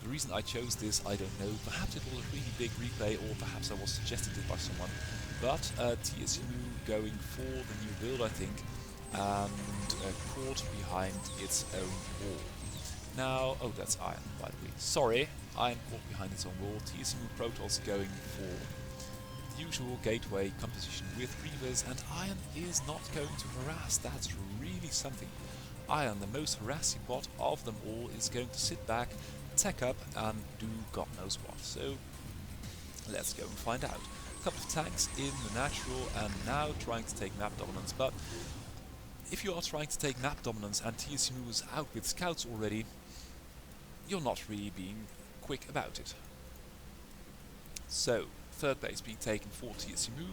The reason I chose this, I don't know. Perhaps it was a really big replay, or perhaps I was suggested it by someone. But TSC Mo going for the new build, I think, and caught behind its own wall. Now, oh, that's Iron, by the way. Sorry, Iron caught behind its own wall. TSC Mo Protoss going for the usual gateway composition with Reavers, and Iron is not going to harass. That's really something. Iron, the most harassing bot of them all, is going to sit back, tech up, and do God knows what. So, let's go and find out. A couple of tanks in the natural, and now trying to take map dominance. But if you are trying to take map dominance and TSC Mo is out with scouts already, you're not really being quick about it. So, third base being taken for TSC Mo,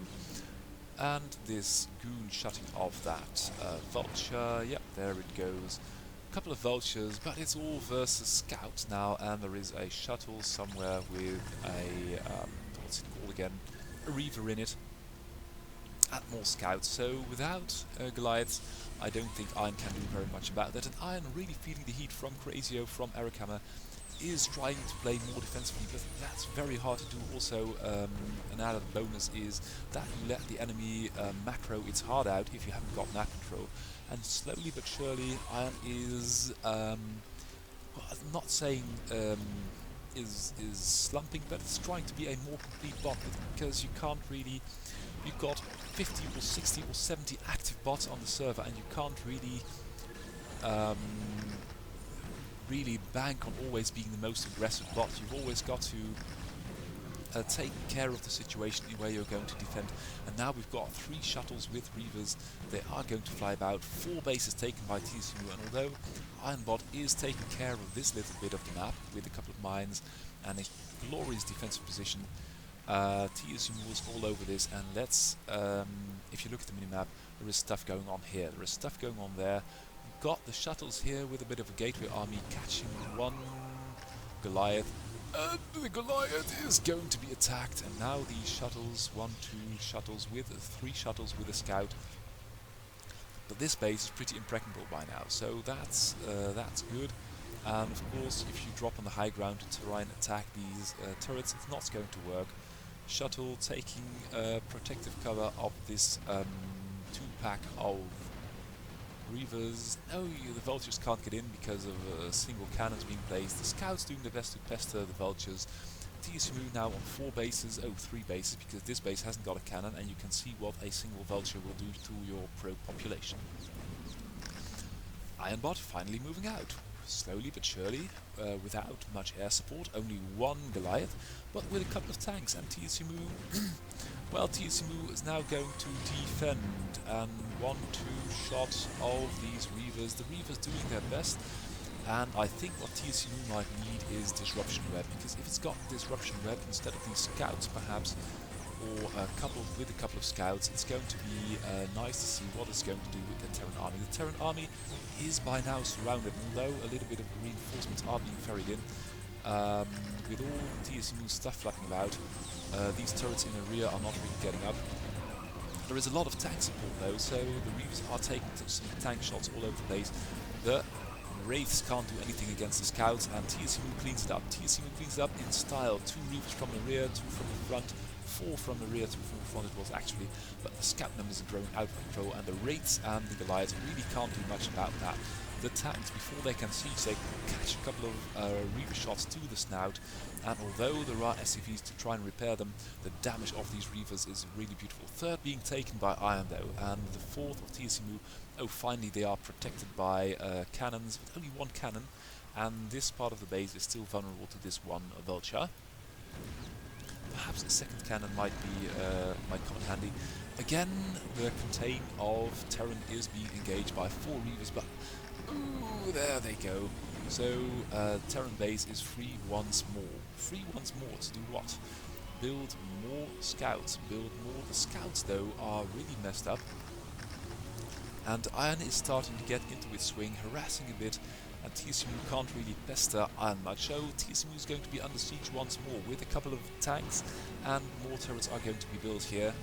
and this goon shutting off that vulture. Yep, there it goes. A couple of vultures, but it's all versus scouts now, and there is a shuttle somewhere with a what's it called again? A Reaver in it, and more scouts. So without Goliath, I don't think Iron can do very much about that. And Iron, really feeling the heat from Crazio, from Eric, is trying to play more defensively, but that's very hard to do. Also, an added bonus is that you let the enemy macro its heart out if you haven't got map control. And slowly but surely, Iron is, well, I'm not saying is slumping, but it's trying to be a more complete bot, because you can't really, you've got 50 or 60 or 70 active bots on the server, and you can't really really bank on always being the most aggressive bot. You've always got to take care of the situation where you're going to defend. And now we've got 3 shuttles with Reavers. They are going to fly about. 4 bases taken by TSC Mo, and although Ironbot is taking care of this little bit of the map with a couple of mines and a glorious defensive position, TSC Mo is all over this. And let's, if you look at the minimap, there is stuff going on here, there is stuff going on there. We've got the shuttles here with a bit of a gateway army catching one Goliath. The Goliath is going to be attacked, and now these shuttles, 1, 2 shuttles with 3 shuttles with a scout. But this base is pretty impregnable by now, so that's good. And of course, if you drop on the high ground to try and attack these turrets, it's not going to work. Shuttle taking protective cover of this 2-pack of Reavers. No, the vultures can't get in because of single cannons being placed. The scouts doing their best to pester the vultures. TSC Mo now on 4 bases, 3 bases, because this base hasn't got a cannon, and you can see what a single vulture will do to your pro population. Ironbot finally moving out, slowly but surely, without much air support, only 1 Goliath, but with a couple of tanks. And TSC Mo, well, TSC Mo is now going to defend, and 1, 2 shots of these Reavers. The Reavers doing their best, and I think what TSC Mo might need is Disruption Web, because if it's got Disruption Web instead of these scouts perhaps, or coupled with a couple of scouts, it's going to be nice to see what it's going to do with the Terran army. The Terran army is by now surrounded, although a little bit of reinforcements are being ferried in. With all TSC Mo stuff flapping about, these turrets in the rear are not really getting up. There is a lot of tank support though, so the Reavers are taking some tank shots all over the place. The Wraiths can't do anything against the scouts, and TSC Mo cleans it up. TSC Mo cleans it up in style. 2 Reavers from the rear, 2 from the front, 4 from the rear, 2 from the front it was actually, but the scout numbers are growing out of control, and the Wraiths and the Goliaths really can't do much about that. The tanks, before they can siege, they catch a couple of Reaver shots to the snout, and although there are SCVs to try and repair them, the damage of these Reavers is really beautiful. 3rd being taken by Iron though, and the 4th of TSC Mo, oh finally they are protected by cannons, with only 1 cannon, and this part of the base is still vulnerable to this 1 vulture. Perhaps a 2nd cannon might come in handy. Again, the contain of Terran is being engaged by 4 Reavers, but ooh, there they go. So Terran base is free once more. Free once more to do what? Build more scouts. Build more. The scouts though are really messed up, and Iron is starting to get into its swing, harassing a bit. And TSC Mo can't really pester Iron much, so TSC Mo is going to be under siege once more with a couple of tanks, and more turrets are going to be built here.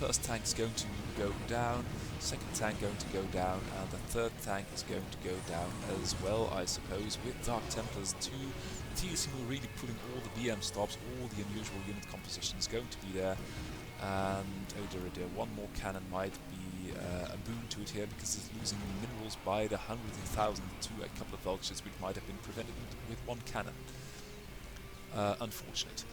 first tank is going to go down, second tank going to go down, and the third tank is going to go down as well, I suppose, with Dark Templars 2. TSC Mo really putting all the BM stops, all the unusual unit compositions going to be there. And oh dear, one more cannon might be a boon to it here, because it's losing minerals by the hundreds and thousands to a couple of vultures, which might have been prevented with one cannon. Unfortunate.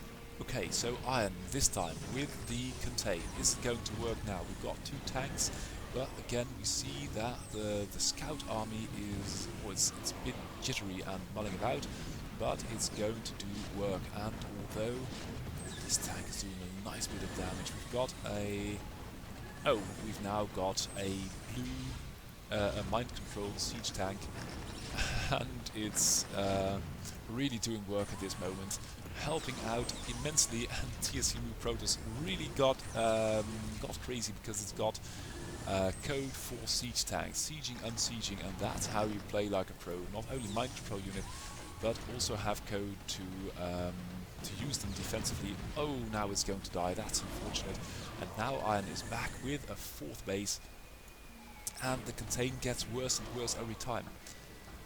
Okay, so Iron this time with the contain. Is it going to work now? We've got 2 tanks, but again we see that the scout army is, well, it's a bit jittery and mulling about, but it's going to do work. And although this tank is doing a nice bit of damage, we've now got a blue a mind-controlled siege tank, and it's really doing work at this moment, helping out immensely. And TSC Mo Protoss really got crazy, because it's got code for siege tanks, sieging, unsieging, and that's how you play like a pro. Not only mind control unit, but also have code to use them defensively. Oh, now it's going to die. That's unfortunate. And now Iron is back with a 4th base, and the contain gets worse and worse every time.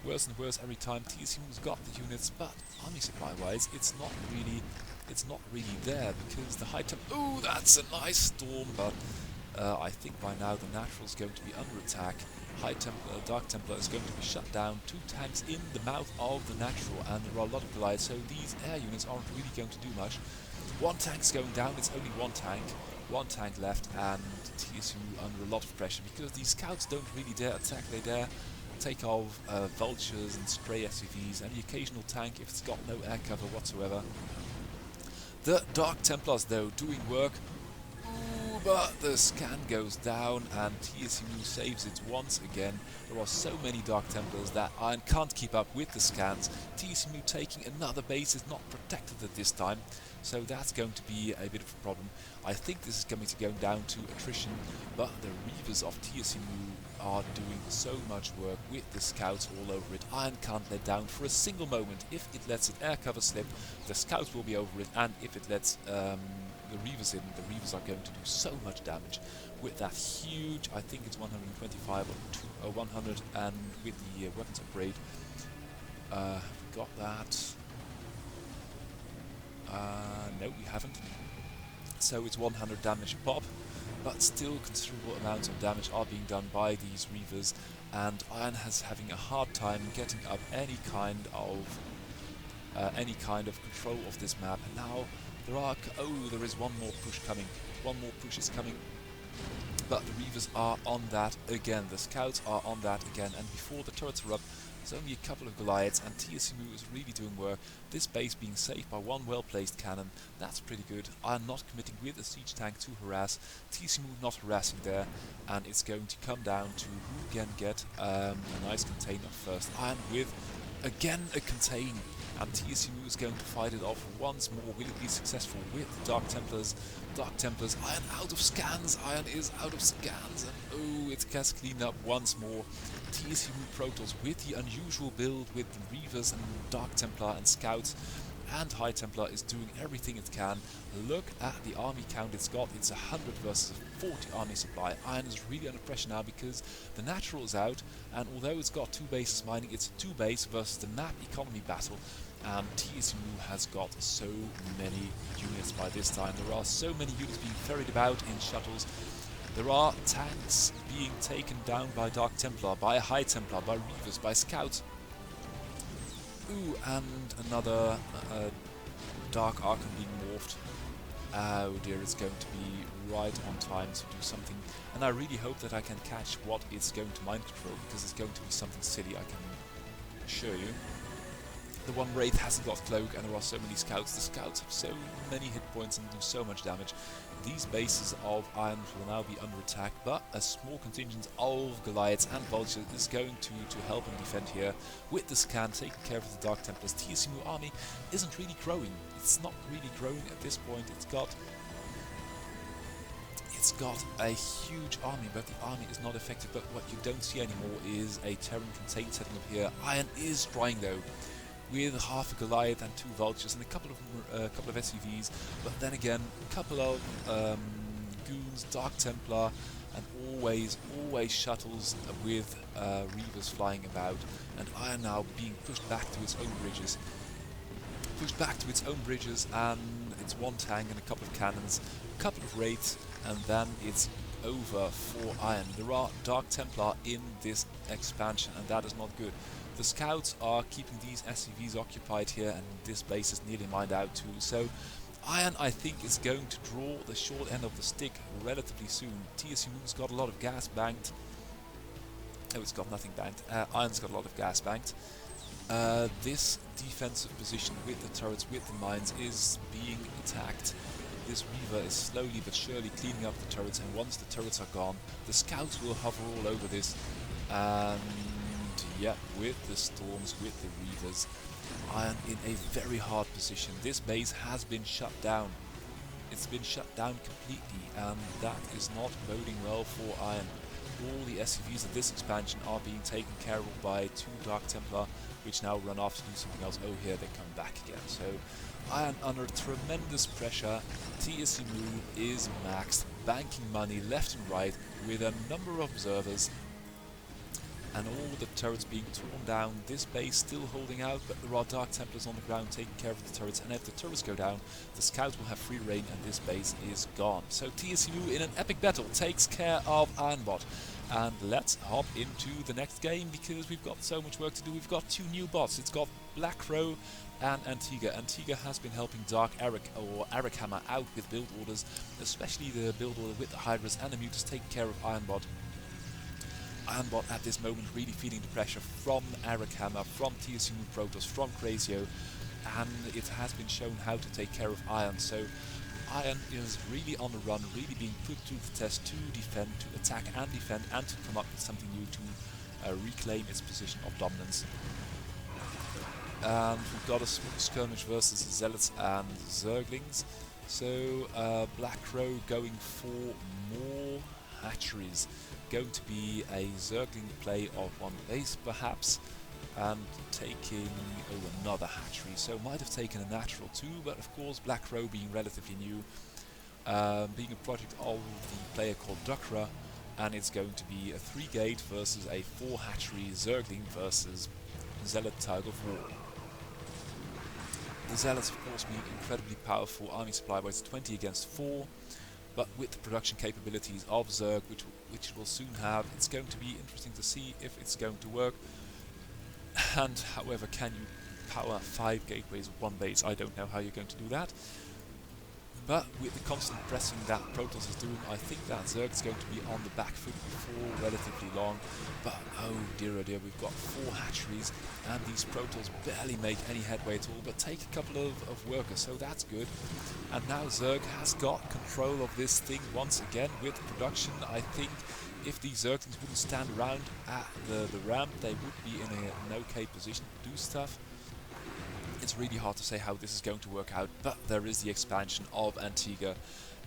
Worse and worse every time. TSC Mo's got the units, but army supply-wise, it's not really there, because the high temp. Oh, that's a nice storm, but I think by now the natural is going to be under attack. Dark Templar is going to be shut down. 2 tanks in the mouth of the natural, and there are a lot of Goliaths, so these air units aren't really going to do much. 1 tank's going down. It's only 1 tank left, and TSC Mo under a lot of pressure, because these scouts don't really dare attack. They dare take off vultures and stray SUVs, and the occasional tank if it's got no air cover whatsoever. The Dark Templars though doing work. Ooh, but the scan goes down, and TSC Mo saves it once again. There are so many Dark Templars that Iron can't keep up with the scans. TSC Mo taking another base is not protected at this time, so that's going to be a bit of a problem. I think this is coming to go down to attrition, but the Reavers of TSC Mo are doing so much work with the scouts all over it. Iron can't let down for a single moment. If it lets an air cover slip, the scouts will be over it, and if it lets the Reavers in, the Reavers are going to do so much damage with that huge, I think it's 125 or 100, and with the weapons upgrade. We got that. No, we haven't. So it's 100 damage a pop, but still considerable amounts of damage are being done by these Reavers, and Iron has having a hard time getting up any kind of control of this map. And now there is one more push coming. One more push is coming, but the Reavers are on that again. The scouts are on that again, and before the turrets are up, there's only a couple of Goliaths, and TSC Mo is really doing work. This base being saved by 1 well-placed cannon, that's pretty good. I'm not committing with a siege tank to harass. TSC Mo not harassing there, and it's going to come down to who can get a nice container first. Iron with, again, a contain, and TSC Mo is going to fight it off once more. Will it be successful with the Dark Templars? Dark Templars, Iron out of scans. Iron is out of scans, and oh, it gets cleaned up once more. TSC Mo Protoss with the unusual build with the Reavers and Dark Templar and Scouts, and High Templar is doing everything it can. Look at the army count it's got. It's 100 versus a 40 army supply. Iron is really under pressure now, because the natural is out, and although it's got 2 bases mining, it's a 2 base versus the map economy battle. And TSC Mo has got so many units by this time. There are so many units being ferried about in shuttles. There are tanks being taken down by Dark Templar, by a High Templar, by Reavers, by Scouts. Ooh, and another Dark Archon being morphed. Oh dear, it's going to be right on time to do something. And I really hope that I can catch what it's going to mind control, because it's going to be something silly, I can assure you. The one Wraith hasn't got Cloak, and there are so many Scouts. The Scouts have so many hit points and do so much damage. These bases of Iron will now be under attack, but a small contingent of Goliaths and Vultures is going to help and defend here. With the scan taking care of the Dark Templars, TSC Mo army isn't really growing. It's not really growing at this point. It's got a huge army, but the army is not effective. But what you don't see anymore is a Terran contain setting up here. Iron is trying though, with half a Goliath and 2 Vultures and a couple of SUVs, but then again a couple of goons, Dark Templar, and always shuttles with Reavers flying about, and Iron now being pushed back to its own bridges. And it's one tank and a couple of cannons, a couple of raids, and then it's over for Iron. There are Dark Templar in this expansion, and that is not good. The scouts are keeping these SCVs occupied here, and this base is nearly mined out too. So Iron, I think, is going to draw the short end of the stick relatively soon. TSC Mo's got a lot of gas banked. Oh, it's got nothing banked. Iron's got a lot of gas banked. This defensive position with the turrets, with the mines, is being attacked. This Reaver is slowly but surely cleaning up the turrets, and once the turrets are gone, the scouts will hover all over this. And yeah, with the storms, with the Reavers, Iron in a very hard position. This base has been shut down. It's been shut down completely, and that is not boding well for Iron. All the SCVs of this expansion are being taken care of by 2 Dark Templar, which now run off to do something else. Oh, here they come back again. So Iron under tremendous pressure. TSC Mo is maxed, banking money left and right with a number of observers, and all the turrets being torn down. This base still holding out, but there are Dark Templars on the ground taking care of the turrets, and if the turrets go down, the scouts will have free reign and this base is gone. So TSC Mo in an epic battle takes care of Ironbot. And let's hop into the next game, because we've got so much work to do. We've got 2 new bots. It's got Black Crow and Antiga. Antiga has been helping Dark Eric or Eric Hammer out with build orders, especially the build order with the Hydras and the Mutas taking care of Ironbot. Ironbot at this moment really feeling the pressure from Eric Hammer, from TSC Mo Protoss, from Crazio, and it has been shown how to take care of Iron. So Iron is really on the run, really being put to the test to defend, to attack and defend, and to come up with something new to reclaim its position of dominance. And we've got a small skirmish versus Zealots and Zerglings. So Black Crow going for more hatcheries. Going to be a Zergling play of 1 base perhaps, and taking another hatchery. So might have taken a natural too, but of course Black Crow being relatively new, being a project of the player called Dukra, and it's going to be a 3-gate versus a 4 hatchery Zergling versus Zealot Tug of War. The Zealots of course being incredibly powerful, army supply wise 20 against 4, but with the production capabilities of Zerg, which it will soon have, it's going to be interesting to see if it's going to work. And however, can you power 5 gateways with 1 base? I don't know how you're going to do that. But with the constant pressing that Protoss is doing, I think that Zerg is going to be on the back foot before relatively long. But oh dear, we've got 4 hatcheries, and these Protoss barely make any headway at all, but take a couple of workers, so that's good. And now Zerg has got control of this thing once again with production. I think if these Zerglings wouldn't stand around at the ramp, they would be in an okay position to do stuff. It's really hard to say how this is going to work out, but there is the expansion of Antiga.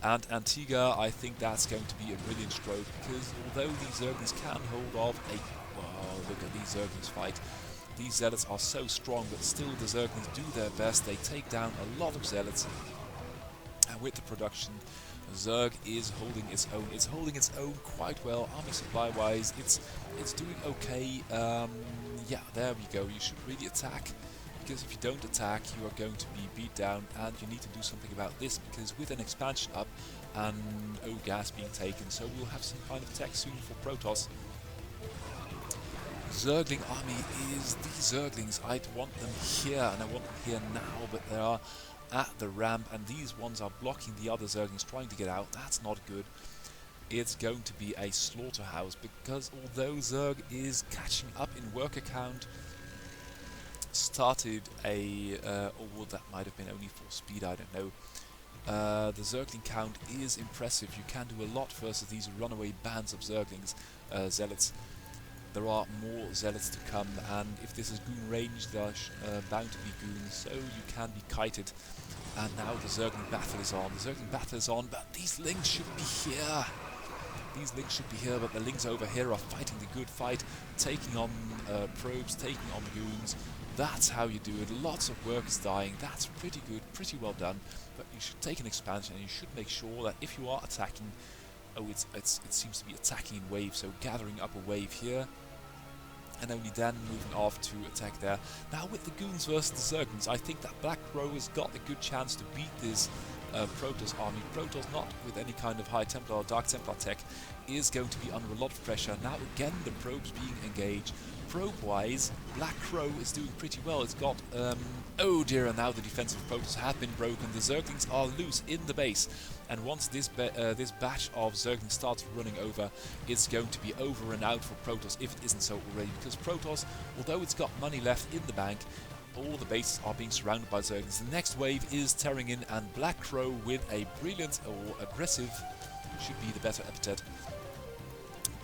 And Antiga, I think that's going to be a brilliant stroke, because although these Zerglings can hold off a... Wow, look at these Zerglings fight. These Zealots are so strong, but still the Zerglings do their best. They take down a lot of Zealots. And with the production, Zerg is holding its own. It's holding its own quite well, army supply-wise. It's doing okay. Yeah, there we go. You should really attack, because if you don't attack, you are going to be beat down, and you need to do something about this, because with an expansion up and gas being taken, so we'll have some kind of tech soon for Protoss. Zergling army is these Zerglings. I'd want them here, and I want them here now, but they are at the ramp, and these ones are blocking the other Zerglings trying to get out. That's not good. It's going to be a slaughterhouse, because although Zerg is catching up in worker count, started a, or that might have been only for speed, I don't know. The Zergling count is impressive. You can do a lot versus these runaway bands of Zerglings, Zealots. There are more Zealots to come, and if this is goon range, there are bound to be goons, so you can be kited. And now the Zergling battle is on. The Zergling battle is on, but these Lings should be here. These Lings should be here, but the Lings over here are fighting the good fight, taking on probes, taking on goons. That's how you do it. Lots of workers dying. That's pretty good, pretty well done. But you should take an expansion, and you should make sure that if you are attacking, it seems to be attacking in waves, so gathering up a wave here, and only then moving off to attack there. Now with the Goons versus the Zerglings, I think that Black Crow has got a good chance to beat this Protoss army. Protoss, not with any kind of High Templar or Dark Templar tech, is going to be under a lot of pressure. Now again, the probes being engaged. Probe-wise, Black Crow is doing pretty well. It's got, oh dear, and now the defensive Protoss have been broken. The Zerglings are loose in the base, and once this batch of Zerglings starts running over, it's going to be over and out for Protoss, if it isn't so already, because Protoss, although it's got money left in the bank, all the bases are being surrounded by Zerglings. The next wave is tearing in, and Black Crow with a brilliant, or aggressive, should be the better epithet,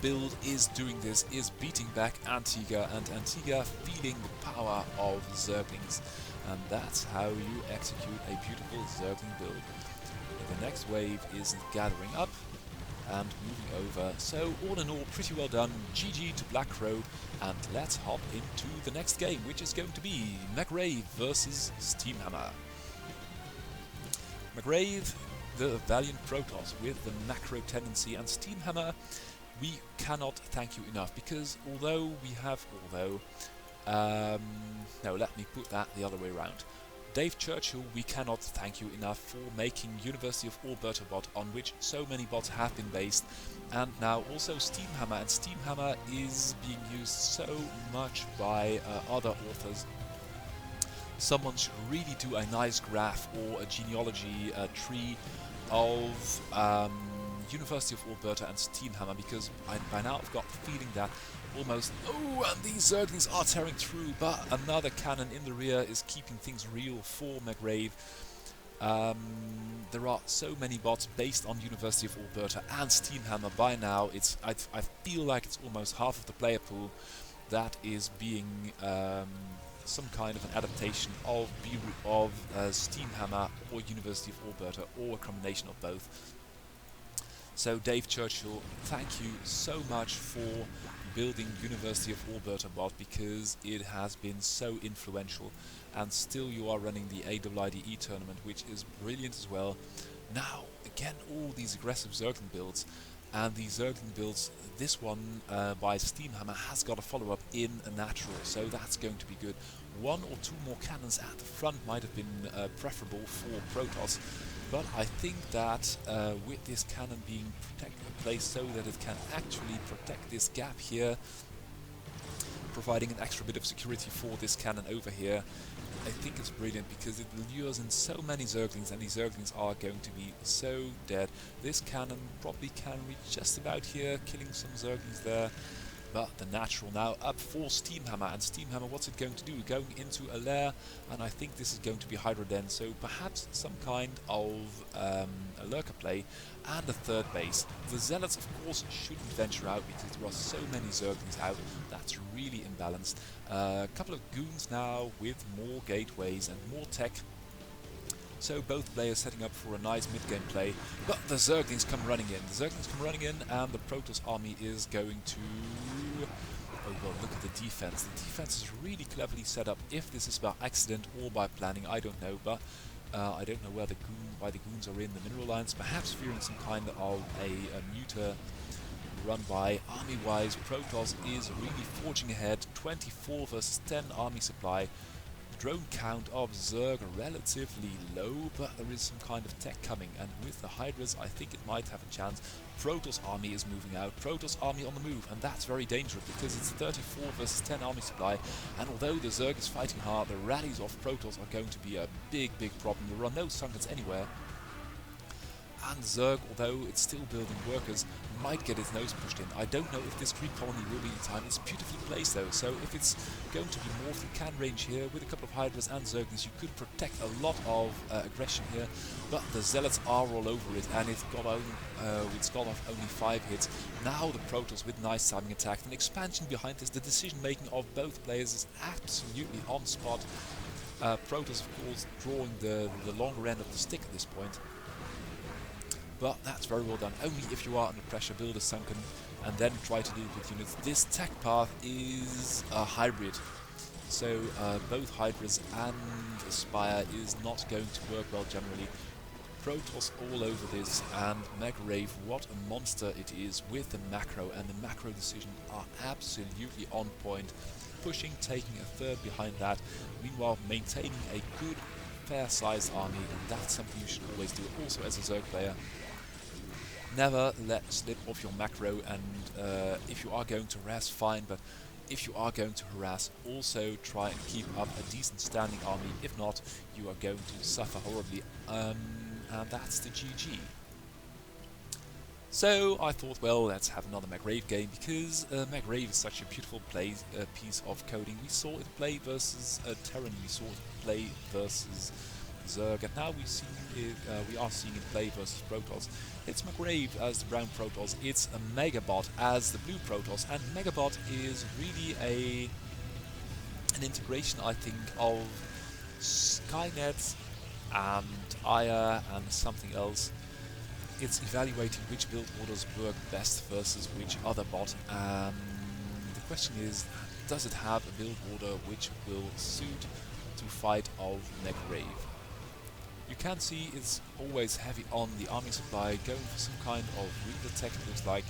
build is doing this, is beating back Antiga, and Antiga feeling the power of Zerglings. And that's how you execute a beautiful Zergling build. The next wave is gathering up and moving over. So all in all, pretty well done. GG to Black Crow, and let's hop into the next game, which is going to be Mrave versus Steamhammer. Mrave, the valiant Protoss with the macro tendency, and Steamhammer, we cannot thank you enough, because although we have, no, let me put that the other way around. Dave Churchill, we cannot thank you enough for making University of Alberta bot, on which so many bots have been based, and now also Steamhammer, and Steamhammer is being used so much by other authors. Someone should really do a nice graph or a genealogy tree of University of Alberta and Steamhammer, because by now I've got the feeling that almost, oh, and these Zerglings are tearing through, but another cannon in the rear is keeping things real for Mrave. There are so many bots based on University of Alberta and Steamhammer. By now, I feel like it's almost half of the player pool that is being some kind of an adaptation of Steamhammer or University of Alberta, or a combination of both. So Dave Churchill, thank you so much for building University of Alberta bot, because it has been so influential, and still you are running the AWIDE tournament, which is brilliant as well. Now again, all these aggressive Zergling builds, and the Zergling builds, this one by Steamhammer has got a follow-up in a natural, so that's going to be good. One or two more cannons at the front might have been preferable for Protoss, but I think that with this cannon being placed so that it can actually protect this gap here, providing an extra bit of security for this cannon over here, I think it's brilliant, because it lures in so many Zerglings, and these Zerglings are going to be so dead. This cannon probably can reach just about here, killing some Zerglings there. But the natural now up for Steamhammer, and Steamhammer, what's it going to do? Going into a lair, and I think this is going to be Hydra Den, so perhaps some kind of a lurker play, and a third base. The Zealots, of course, shouldn't venture out, because there are so many Zerglings out. That's really imbalanced. A couple of Goons now with more gateways and more tech. So both players setting up for a nice mid-game play, but the Zerglings come running in. The Zerglings come running in, and the Protoss army is going to... Oh well, look at the defense. The defense is really cleverly set up. If this is by accident or by planning, I don't know, but I don't know why the Goons are in the mineral lines. Perhaps fearing some kind of a muter run by. Army-wise, Protoss is really forging ahead. 24 versus 10 army supply. Drone count of Zerg relatively low, but there is some kind of tech coming, and with the Hydras I think it might have a chance. Protoss army is moving out, Protoss army on the move, and that's very dangerous, because it's 34 versus 10 army supply, and although the Zerg is fighting hard, the rallies of Protoss are going to be a big problem. There are no Sunkets anywhere, and Zerg, although it's still building workers, might get its nose pushed in. I don't know if this creep colony will be in time. It's beautifully placed though, so if it's going to be more than can range here with a couple of Hydras and Zerglings, you could protect a lot of aggression here, but the Zealots are all over it, and it's got off only 5 hits. Now the Protoss with nice timing attack, an expansion behind this. The decision making of both players is absolutely on spot. Protoss, of course, drawing the longer end of the stick at this point. But that's very well done. Only if you are under pressure, build a Sunken, and then try to deal with units. This tech path is a hybrid. So both Hydras and Spire is not going to work well generally. Protoss all over this, and Mrave, what a monster it is with the macro, and the macro decisions are absolutely on point. Pushing, taking a third behind that, meanwhile maintaining a good, fair-sized army, and that's something you should always do. Also as a Zerg player, never let slip off your macro, and if you are going to harass, fine, but if you are going to harass, also try and keep up a decent standing army. If not, you are going to suffer horribly. And that's the GG. So I thought, well, let's have another Mrave game, because Mrave is such a beautiful piece of coding. We saw it play versus Terran, we saw it play versus Zerg, and now we are seeing it play versus Protoss. It's Mrave as the brown Protoss, it's a Megabot as the blue Protoss, and Megabot is really an integration, I think, of Skynet and Aya and something else. It's evaluating which build orders work best versus which other bot, and the question is, does it have a build order which will suit to fight of Mrave? You can see it's always heavy on the army supply, going for some kind of Reaver tech, it looks like,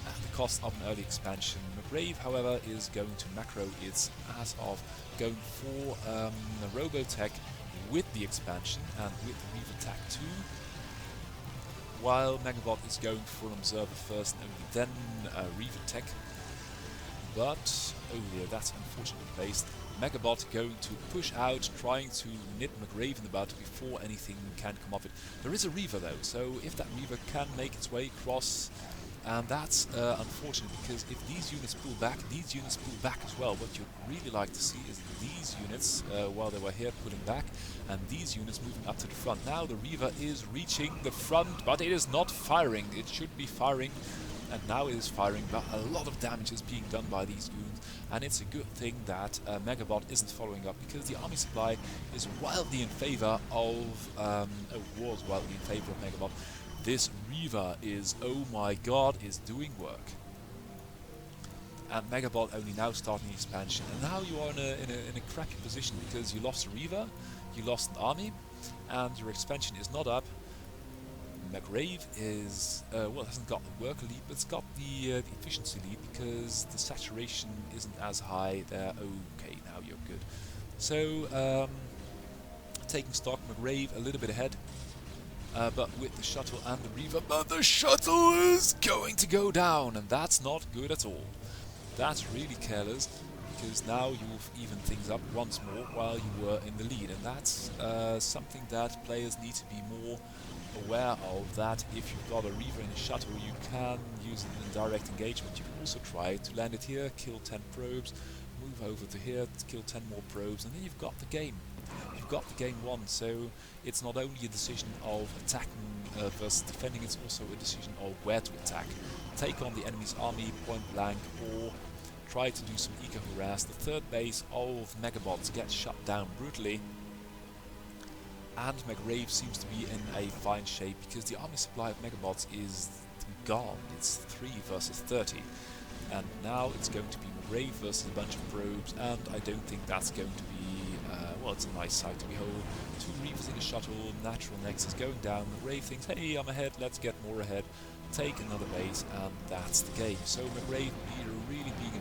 at the cost of an early expansion. Mrave, however, is going to macro its ass off, going for a Robotech with the expansion and with the Reaver Tech 2, while Megabot is going for an Observer first and only then Reaver Tech. But, oh dear, that's unfortunately placed. Megabot going to push out, trying to nip Mrave in the butt before anything can come of it. There is a Reaver though, so if that Reaver can make its way across, and that's unfortunate, because if these units pull back, these units pull back as well. What you'd really like to see is these units, while they were here, pulling back, and these units moving up to the front. Now the Reaver is reaching the front, but it is not firing. It should be firing, and now it is firing, but a lot of damage is being done by these units, and it's a good thing that Megabot isn't following up, because the army supply is wildly in favor of, was wildly in favor of Megabot. This Reaver is, oh my god, is doing work. And Megabot only now starting the expansion, and now you are in a crappy position, because you lost a Reaver, you lost an army, and your expansion is not up. Mrave is, well, hasn't got the worker lead, but it's got the efficiency lead, because the saturation isn't as high there. Okay, now you're good. So, taking stock, Mrave a little bit ahead. But with the shuttle and the Reaver, but the shuttle is going to go down, and that's not good at all. That's really careless, because now you've evened things up once more while you were in the lead, and that's something that players need to be more aware of, that if you've got a Reaver in a shuttle, you can use it in direct engagement. You can also try to land it here, kill 10 probes, move over to here, kill 10 more probes, and then you've got the game. You've got the game won, so it's not only a decision of attacking versus defending, it's also a decision of where to attack. Take on the enemy's army point blank, or try to do some eco-harass. The third base of Megabots gets shut down brutally, and Mrave seems to be in a fine shape, because the army supply of Megabots is gone. It's 3 versus 30. And now it's going to be Mrave versus a bunch of probes, and I don't think that's going to be, well, it's a nice sight to behold. 2 Reavers in a shuttle, natural nexus going down. Mrave thinks, hey, I'm ahead, let's get more ahead. Take another base, and that's the game. So Mrave really being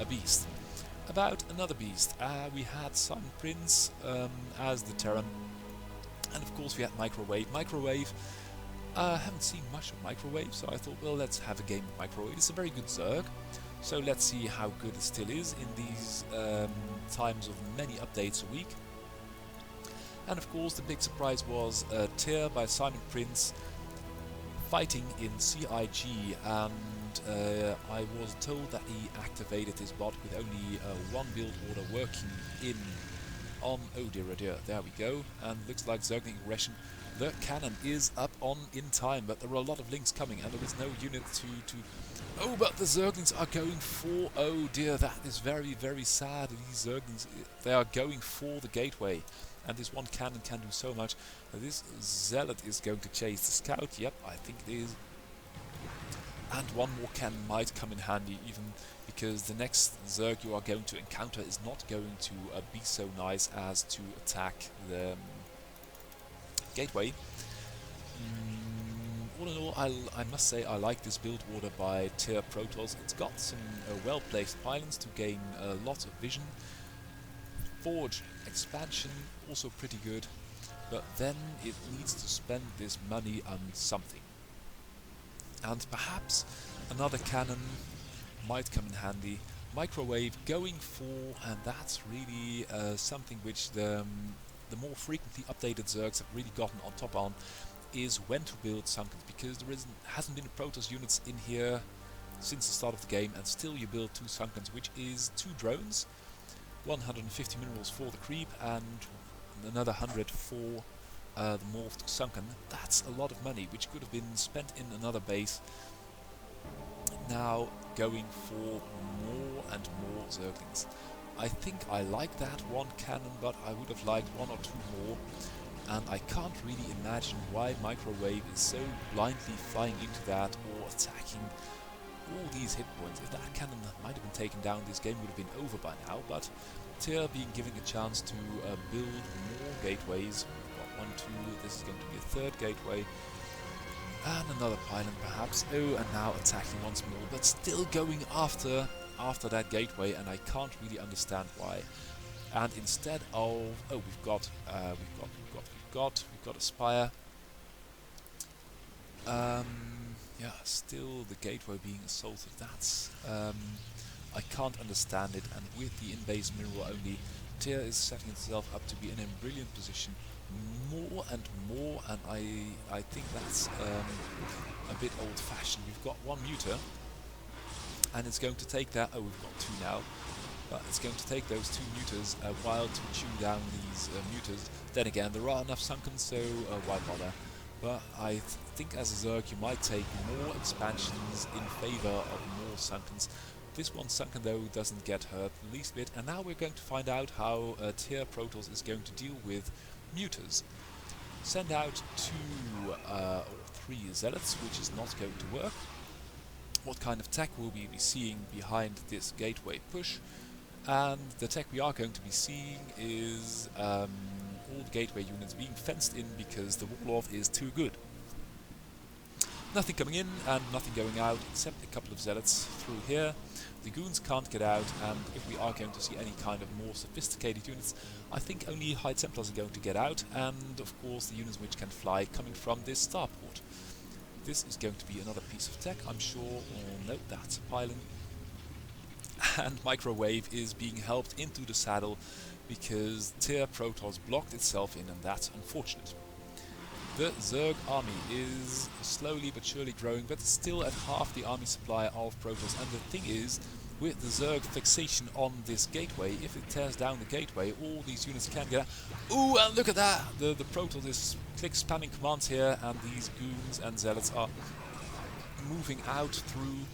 a beast. About another beast, we had Simon Prince as the Terran, and of course we had Microwave. Microwave, I haven't seen much of Microwave, so I thought, well, let's have a game of Microwave. It's a very good Zerg, so let's see how good it still is in these times of many updates a week. And of course the big surprise was Tyr by Simon Prince fighting in CIG, and I was told that he activated his bot with only one build order working on, oh dear, there we go, and looks like Zergling aggression. The cannon is up in time, but there are a lot of links coming, and there is no unit to... Oh, but the Zerglings are going for... Oh dear, that is very sad. These Zerglings, they are going for the gateway, and this one cannon can do so much. This Zealot is going to chase the Scout. Yep, I think it is. And one more cannon might come in handy, even because the next Zerg you are going to encounter is not going to be so nice as to attack the gateway. All in all, I must say I like this build order by Tier Protoss. It's got some well-placed pylons to gain a lot of vision. Forge expansion, also pretty good, but then it needs to spend this money on something. And perhaps another cannon might come in handy. Microwave going for, and that's really something which the more frequently updated Zergs have really gotten on top on, is when to build Sunkens, because there hasn't been a Protoss units in here since the start of the game, and still you build 2 Sunkens, which is 2 drones, 150 minerals for the creep, and another 100 for the morphed Sunken. That's a lot of money, which could have been spent in another base. Now going for more and more Zerglings. I think I like that one cannon, but I would have liked 1 or 2 more. And I can't really imagine why Microwave is so blindly flying into that or attacking all these hit points. If that cannon might have been taken down, this game would have been over by now, but Tyr being given a chance to build more gateways. We've got 1, 2, this is going to be a 3rd gateway. And another pylon perhaps. Oh, and now attacking once more, but still going after that gateway, and I can't really understand why. And instead of we've got a spire. Yeah, still the gateway being assaulted. That's I can't understand it. And with the in-base mineral only, Tyr is setting itself up to be in a brilliant position. More and more, and I think that's a bit old-fashioned. We've got 1 muter, and it's going to take that. Oh, we've got 2 now. But it's going to take those 2 muters a while to chew down these muters. Then again, there are enough Sunken, so why bother? But I think as a Zerg you might take more expansions in favour of more Sunkens. This one Sunken though doesn't get hurt the least bit, and now we're going to find out how Tier Protoss is going to deal with muters. Send out 2 or 3 Zealots, which is not going to work. What kind of tech will we be seeing behind this gateway push? And the tech we are going to be seeing is all the gateway units being fenced in because the wall-off is too good. Nothing coming in and nothing going out except a couple of Zealots through here. The goons can't get out, and if we are going to see any kind of more sophisticated units, I think only High Templars are going to get out, and of course the units which can fly coming from this starport. This is going to be another piece of tech, I'm sure. Oh, no, that's a pylon. And Microwave is being helped into the saddle because Tier Protoss blocked itself in, and that's unfortunate. The Zerg army is slowly but surely growing, but it's still at half the army supply of Protoss. And the thing is, with the Zerg fixation on this gateway, if it tears down the gateway, all these units can get out. Ooh, and look at that! The Protoss is click spamming commands here, and these goons and zealots are moving out through.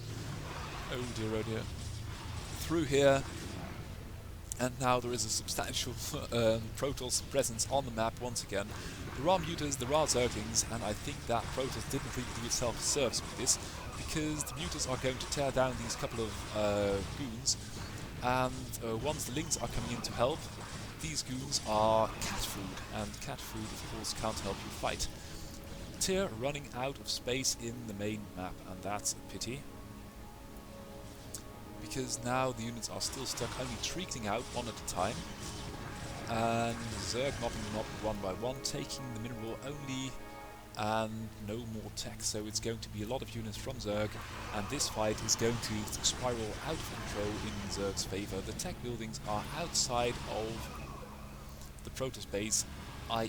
Oh dear, through here. And now there is a substantial Protoss presence on the map once again. There are muters, there are Zerglings, and I think that Protoss didn't really do itself a service with this, because the muters are going to tear down these couple of goons, and once the lings are coming in to help, these goons are cat food, and cat food of course can't help you fight. Tyr running out of space in the main map, and that's a pity. Because now the units are still stuck, only trickling out one at a time. And Zerg mopping them up 1 by 1, taking the mineral only, and no more tech. So it's going to be a lot of units from Zerg, and this fight is going to spiral out of control in Zerg's favour. The tech buildings are outside of the Protoss base, i.e.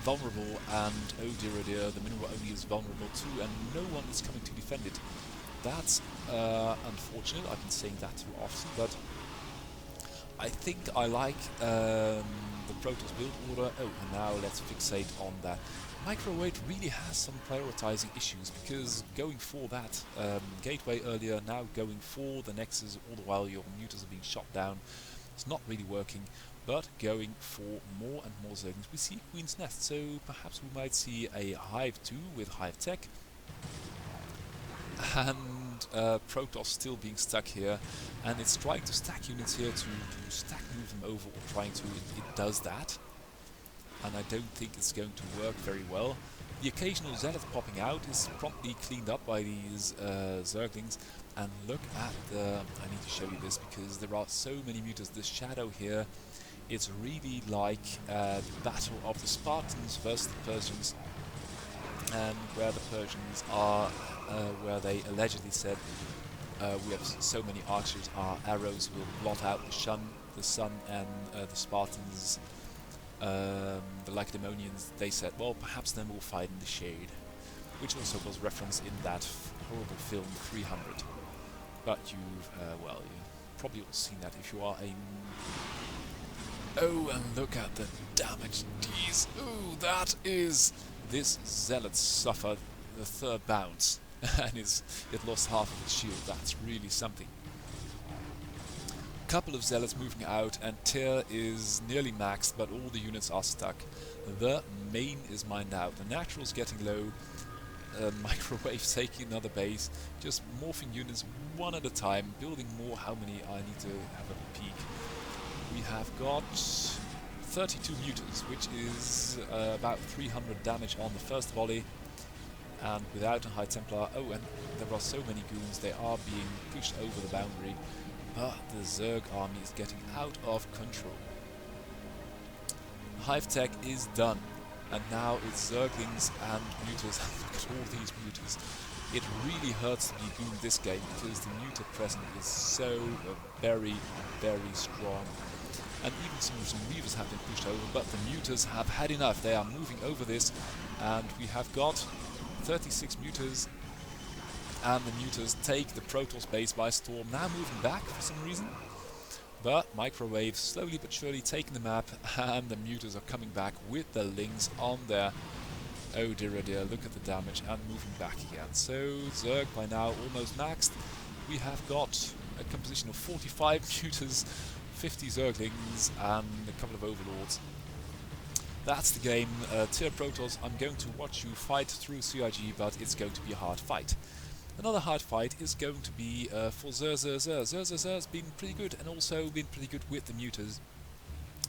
vulnerable, and oh dear, the mineral only is vulnerable too, and no one is coming to defend it. That's unfortunate. I've been saying that too often, but I think I like the Protoss build order. Oh, and now let's fixate on that. Microwave really has some prioritizing issues, because going for that gateway earlier, now going for the Nexus, all the while your muters are being shot down, it's not really working. But going for more and more Zerglings. We see Queen's Nest, so perhaps we might see a Hive 2 with Hive Tech. And and Protoss still being stuck here, and it's trying to stack units here to stack move them over, or trying to, it does that, and I don't think it's going to work very well. The occasional Zealot popping out is promptly cleaned up by these Zerglings, and look at the, I need to show you this because there are so many mutas. The shadow here, it's really like the battle of the Spartans versus the Persians, and where the Persians are, where they allegedly said we have so many archers, our arrows will blot out the sun, and the Spartans, the Lacedaemonians, they said, well, perhaps then we'll fight in the shade, which also was referenced in that horrible film 300. But you've, well, you've probably all seen that if you are a... Oh, and look at the damage, geez. Ooh, that is... This Zealot suffered the third bounce, and it lost half of its shield. That's really something. Couple of Zealots moving out, and Tyr is nearly maxed, but all the units are stuck. The main is mined out. The natural's getting low. Microwave taking another base, just morphing units one at a time, building more. How many? I need to have a peek. We have got 32 mutas, which is about 300 damage on the first volley, and without a High Templar. Oh, and there are so many goons, they are being pushed over the boundary, but the Zerg army is getting out of control. Hive tech is done, and now it's Zerglings and mutas. Look at all these mutas. It really hurts to be gooned this game because the muta present is so very, very strong. And even some Reavers have been pushed over, but the mutas have had enough. They are moving over this, and we have got 36 mutas, and the mutas take the Protoss base by storm, now moving back for some reason. But Microwave slowly but surely taking the map, and the mutas are coming back with the Lings on there. Oh dear, look at the damage, and moving back again. So Zerg by now almost maxed. We have got a composition of 45 mutas, 50 Zerglings, and a couple of Overlords. That's the game. Tyr Protoss, I'm going to watch you fight through CIG, but it's going to be a hard fight. Another hard fight is going to be for Zer. Zer's been pretty good, and also been pretty good with the mutas.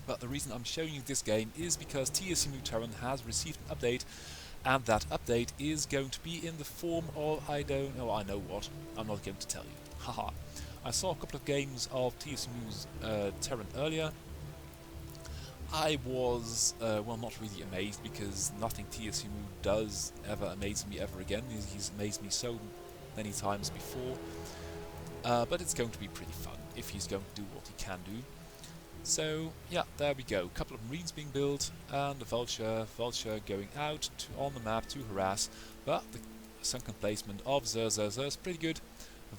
But the reason I'm showing you this game is because TSC Mo has received an update, and that update is going to be in the form of, I don't know, I know what, I'm not going to tell you. Haha. I saw a couple of games of TSC Mo's Terran earlier. I was, well, not really amazed, because nothing TSC Mo does ever amaze me ever again. He's amazed me so many times before. But it's going to be pretty fun if he's going to do what he can do. So, yeah, there we go. Couple of Marines being built, and a Vulture going out on the map to harass. But the sunken placement of Zer's pretty good.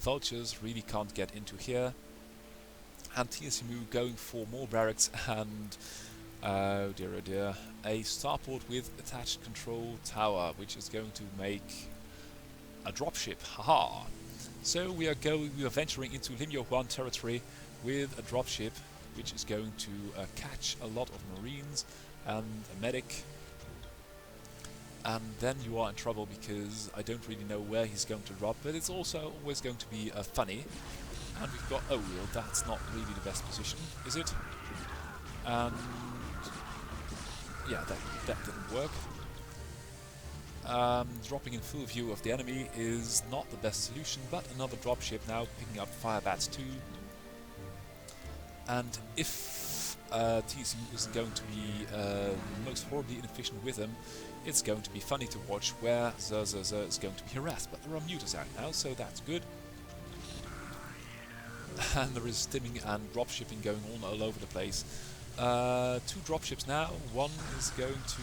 Vultures really can't get into here. And TSC Mo going for more barracks, and oh dear, a starport with attached control tower, which is going to make a dropship. Haha! So we are venturing into Lim Yo Huan territory with a dropship, which is going to catch a lot of Marines and a medic. And then you are in trouble, because I don't really know where he's going to drop, but it's also always going to be funny. And we've got, oh well, that's not really the best position, is it? And yeah, that didn't work. Dropping in full view of the enemy is not the best solution, but another dropship now picking up Firebats 2. And if TSC Mo isn't going to be most horribly inefficient with them, it's going to be funny to watch where Zer is going to be harassed. But there are mutas out now, so that's good. And there is stimming and dropshipping going on all over the place. 2 dropships now. One is going to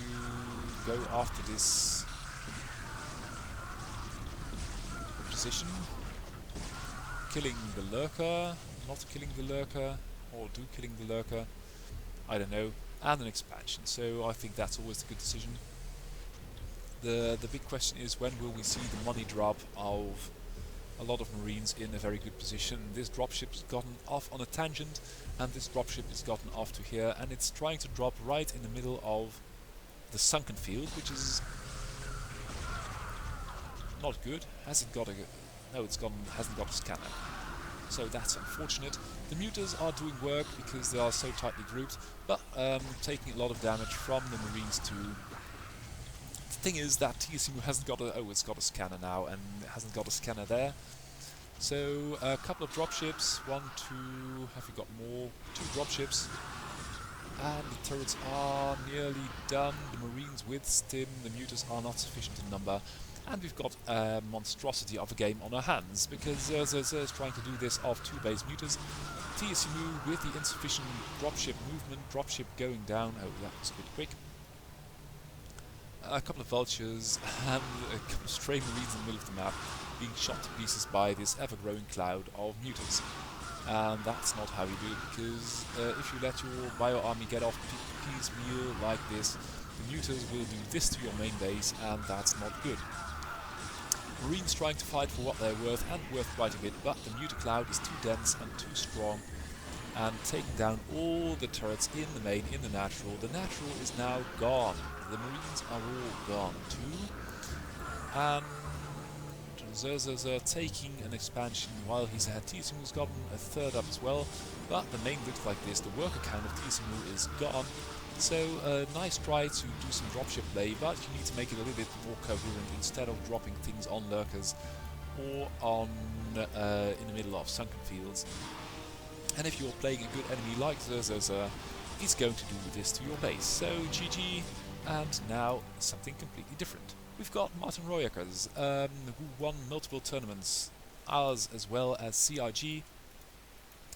go after this position, killing the lurker, not killing the lurker, or killing the lurker, I don't know, and an expansion. So I think that's always a good decision. The big question is, when will we see the money drop of a lot of Marines in a very good position? This dropship has gotten off on a tangent, and this dropship has gotten off to here, and it's trying to drop right in the middle of the sunken field, which is not good. Has it got a... oh, hasn't got a scanner. So that's unfortunate. The mutas are doing work because they are so tightly grouped, but taking a lot of damage from the Marines too. The thing is that TSC Mo hasn't got a... oh, it's got a scanner now, and it hasn't got a scanner there. So a couple of dropships, 1, 2, have we got more? 2 dropships. And the turrets are nearly done. The Marines with Stim, the mutas are not sufficient in number. And we've got a monstrosity of a game on our hands, because Zerzer is trying to do this off 2 base mutas. TSC Mo with the insufficient dropship movement, dropship going down. Oh, that was a bit quick. A couple of vultures and a couple of stray Marines in the middle of the map being shot to pieces by this ever-growing cloud of mutas. And that's not how you do it, because if you let your bio army get off piecemeal like this, the mutas will do this to your main base, and that's not good. Marines trying to fight for what they're worth, and worth quite a bit, but the muta cloud is too dense and too strong, and taking down all the turrets in the main, in the natural. The natural is now gone. The Marines are all gone too. And Zerzer taking an expansion while he's ahead. TSC Mo's gotten a third up as well, but the main looks like this. The worker count of TSC Mo is gone. So a nice try to do some dropship play, but you need to make it a little bit more coherent instead of dropping things on lurkers or on in the middle of sunken fields. And if you're playing a good enemy like Zerzer, he's going to do this to your base. So GG, and now something completely different. We've got Martin Royakers, who won multiple tournaments, ours as well as CIG,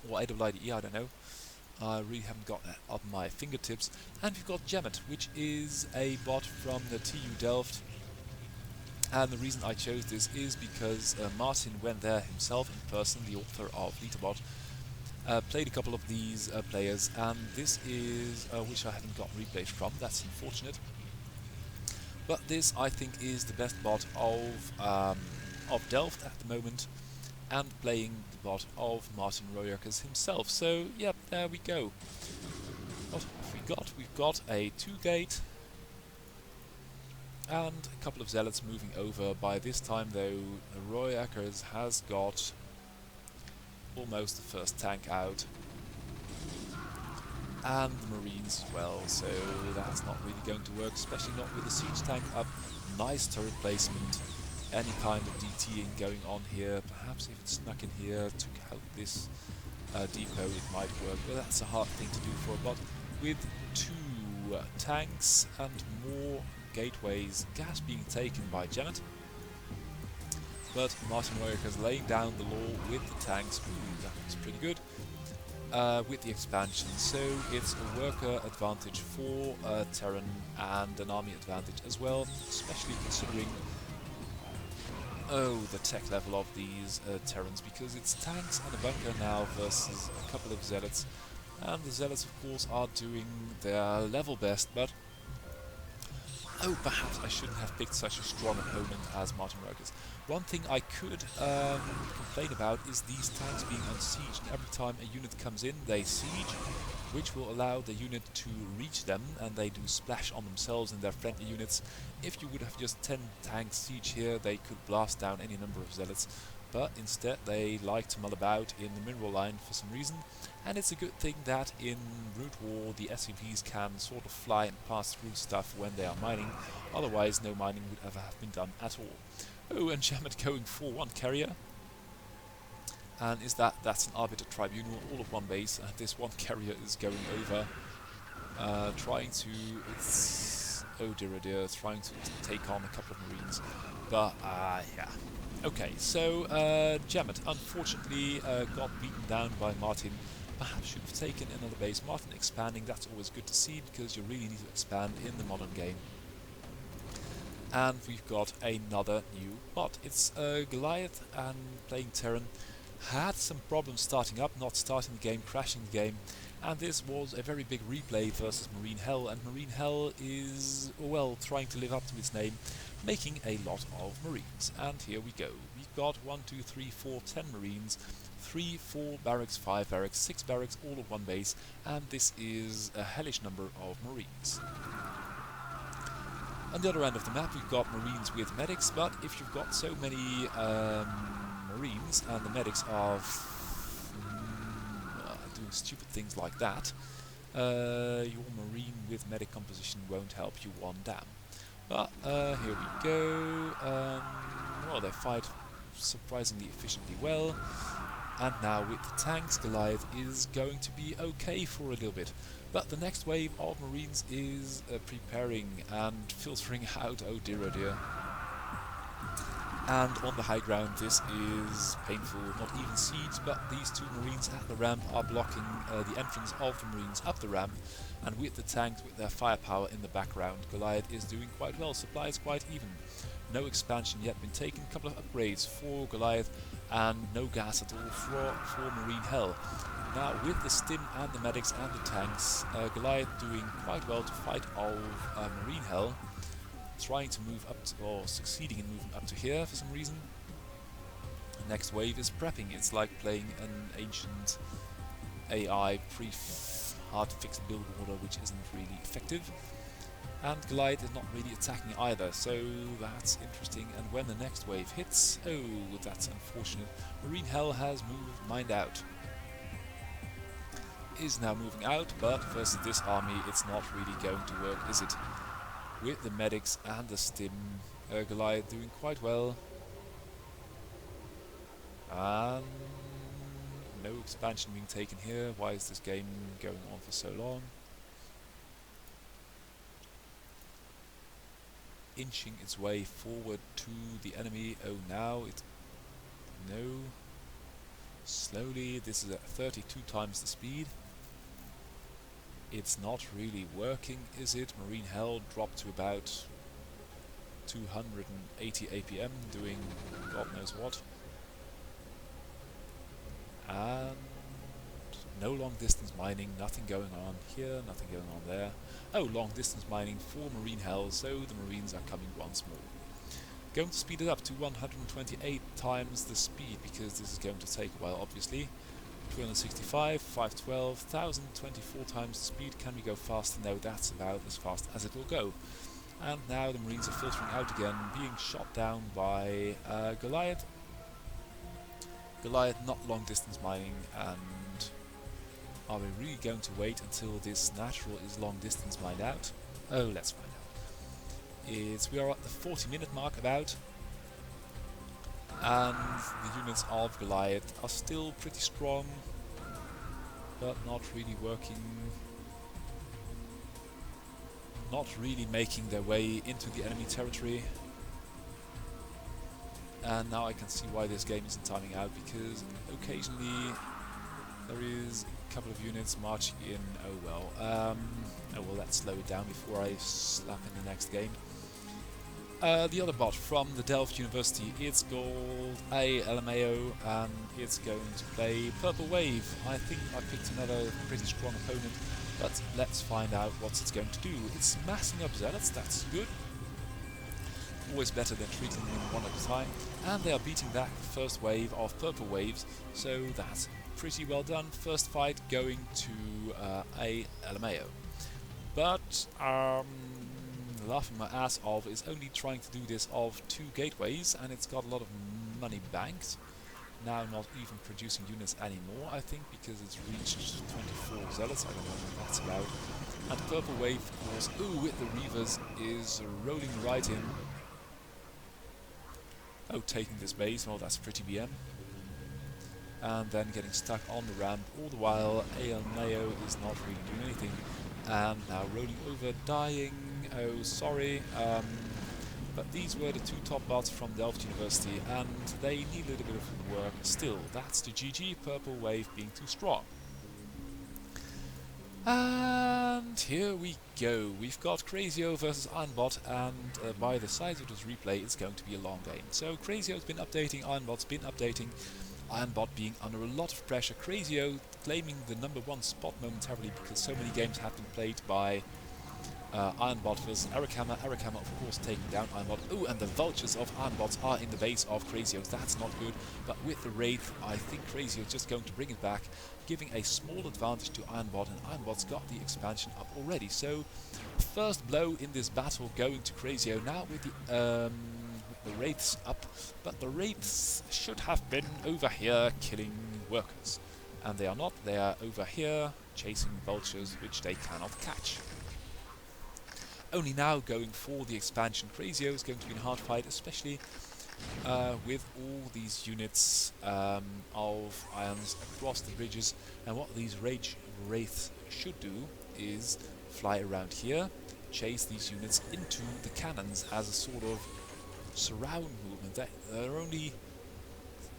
or AWIDE, I don't know. I really haven't got that on my fingertips. And we've got Jamet, which is a bot from the TU Delft. And the reason I chose this is because Martin went there himself in person, the author of Literbot. Played a couple of these players, and this is which I haven't got replays from. That's unfortunate. But this, I think, is the best bot of Delft at the moment, and playing the bot of Martin Royakers himself. So, yep, there we go. What have we got? We've got a 2-gate and a couple of zealots moving over. By this time, though, Royakers has got almost the first tank out, and the Marines as well, so that's not really going to work, especially not with the siege tank up. Nice turret placement, any kind of DTing going on here. Perhaps if it's snuck in here to help this depot, it might work, but that's a hard thing to do for a bot. With 2 tanks and more gateways, gas being taken by Jamet. But Martin Royakers laying down the law with the tanks. Ooh, that was pretty good. With the expansion, so it's a worker advantage for Terran and an army advantage as well, especially considering the tech level of these Terrans, because it's tanks and a bunker now versus a couple of zealots, and the zealots of course are doing their level best, but perhaps I shouldn't have picked such a strong opponent as Martin Royakers. One thing I could complain about is these tanks being unsieged, and every time a unit comes in they siege, which will allow the unit to reach them, and they do splash on themselves and their friendly units. If you would have just 10 tanks siege here, they could blast down any number of zealots, but instead they like to mull about in the mineral line for some reason, and it's a good thing that in Root War the SCVs can sort of fly and pass through stuff when they are mining, otherwise no mining would ever have been done at all. Oh, and Jamet going for 1 carrier. And that's an Arbiter Tribunal, all of 1 base, and this 1 carrier is going over, trying to, oh dear, trying to take on a couple of Marines, but yeah. Okay, so Jamet unfortunately got beaten down by Martin. Perhaps should have taken another base. Martin expanding, that's always good to see, because you really need to expand in the modern game. And we've got another new bot. It's Goliath, and playing Terran. Had some problems starting up, not starting the game, crashing the game, and this was a very big replay versus Marine Hell, and Marine Hell is, well, trying to live up to its name, making a lot of Marines. And here we go. We've got 1, 2, 3, 4, 10 Marines, 3, 4 barracks, 5 barracks, 6 barracks, all of 1 base, and this is a hellish number of Marines. On the other end of the map we've got Marines with medics, but if you've got so many Marines and the medics are doing stupid things like that, your Marine with medic composition won't help you one damn. But here we go. Well, they fight surprisingly efficiently well. And now with the tanks, Goliath is going to be okay for a little bit. But the next wave of Marines is preparing and filtering out, oh dear, And on the high ground this is painful, not even siege, but these two Marines at the ramp are blocking the entrance of the Marines up the ramp. And with the tanks, with their firepower in the background, Goliath is doing quite well, supply is quite even. No expansion yet been taken, a couple of upgrades for Goliath, and no gas at all for Marine Hell. Now with the stim and the medics and the tanks, Goliath doing quite well to fight off Marine Hell, trying to move up to, or succeeding in moving up to here for some reason. The next wave is prepping. It's like playing an ancient AI hard fixed build order which isn't really effective. And Goliath is not really attacking either, so that's interesting. And when the next wave hits, oh, that's unfortunate. Marine Hell has moved mined out. Is now moving out, but versus this army it's not really going to work, is it? With the medics and the stim, Goliath doing quite well. And no expansion being taken here. Why is this game going on for so long? Inching its way forward to the enemy. Oh, now it... No. Slowly. This is at 32 times the speed. It's not really working, is it? Marine Hell dropped to about 280 APM, doing God knows what. And no long distance mining, nothing going on here, nothing going on there. Oh, long distance mining for Marine Hell, so the Marines are coming once more. Going to speed it up to 128 times the speed, because this is going to take a while, obviously. 265, 512, 1024 times the speed. Can we go faster? No, that's about as fast as it will go. And now the Marines are filtering out again, being shot down by Goliath. Goliath not long distance mining, and are we really going to wait until this natural is long distance mined out? Oh, let's find out. We are at the 40-minute mark about. And the units of Goliath are still pretty strong, but not really working, not really making their way into the enemy territory. And now I can see why this game isn't timing out, because occasionally there is a couple of units marching in. Oh well, let's slow it down before I slap in the next game. The other bot from the Delft University, it's called LMAO, and it's going to play Purple Wave. I think I picked another pretty strong opponent, but let's find out what it's going to do. It's massing up zealots, that's good. Always better than treating them one at a time. And they are beating back the first wave of Purple Waves, so that's pretty well done. First fight going to LMAO. But laughing my ass off is only trying to do this of 2 gateways, and it's got a lot of money banked. Now not even producing units anymore, I think, because it's reached 24 zealots. I don't know what that's about. And Purple Wave, of course, with the Reavers, is rolling right in. Oh, taking this base, well, that's pretty BM. And then getting stuck on the ramp. All the while, Mayo is not really doing anything. And now rolling over, dying. Oh, sorry. But these were the 2 top bots from Delft University, and they need a little bit of work still. That's the GG, Purple Wave being too strong. And here we go. We've got Crazio versus Ironbot, and by the size of this replay, it's going to be a long game. So Crazio's been updating, Ironbot's been updating. Ironbot being under a lot of pressure. Crazio claiming the #1 spot momentarily, because so many games have been played by Ironbot versus Arakama. Arakama, of course, taking down Ironbot. Oh, and the vultures of Ironbots are in the base of Crazio. That's not good. But with the Wraith, I think Crazio is just going to bring it back, giving a small advantage to Ironbot, and Ironbot's got the expansion up already. So, first blow in this battle going to Crazio. Now with the the Wraiths up, but the Wraiths should have been over here killing workers. And they are not, they are over here chasing vultures which they cannot catch. Only now going for the expansion. Crazio is going to be in a hard fight, especially with all these units of irons across the bridges. And what these Rage Wraiths should do is fly around here, chase these units into the cannons as a sort of surround movement. They're only